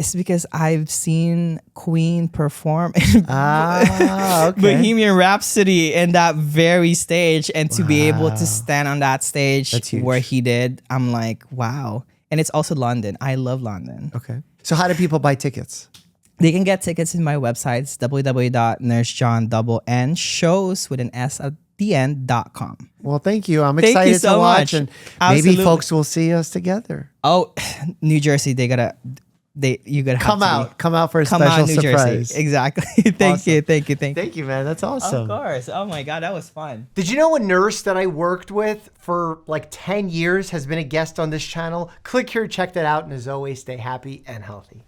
It's because I've seen Queen perform in Okay. Bohemian Rhapsody in that very stage, and to be able Wow. to stand on that stage That's huge. where he did, I'm like, wow. And it's also London. I love London. Okay. So how do people buy tickets? They can get tickets in my websites, www.nursejohn shows with an S at the end.com. Well, thank you. I'm Thank you excited so to watch, much. and Absolutely. maybe folks will see us together. Oh, New Jersey, you gotta Come out for a come special out, New surprise. Jersey. Exactly. Thank you. Thank you, man. That's awesome. Of course. Oh my God, that was fun. Did you know a nurse that I worked with for like 10 years has been a guest on this channel? Click here, check that out, and as always, stay happy and healthy.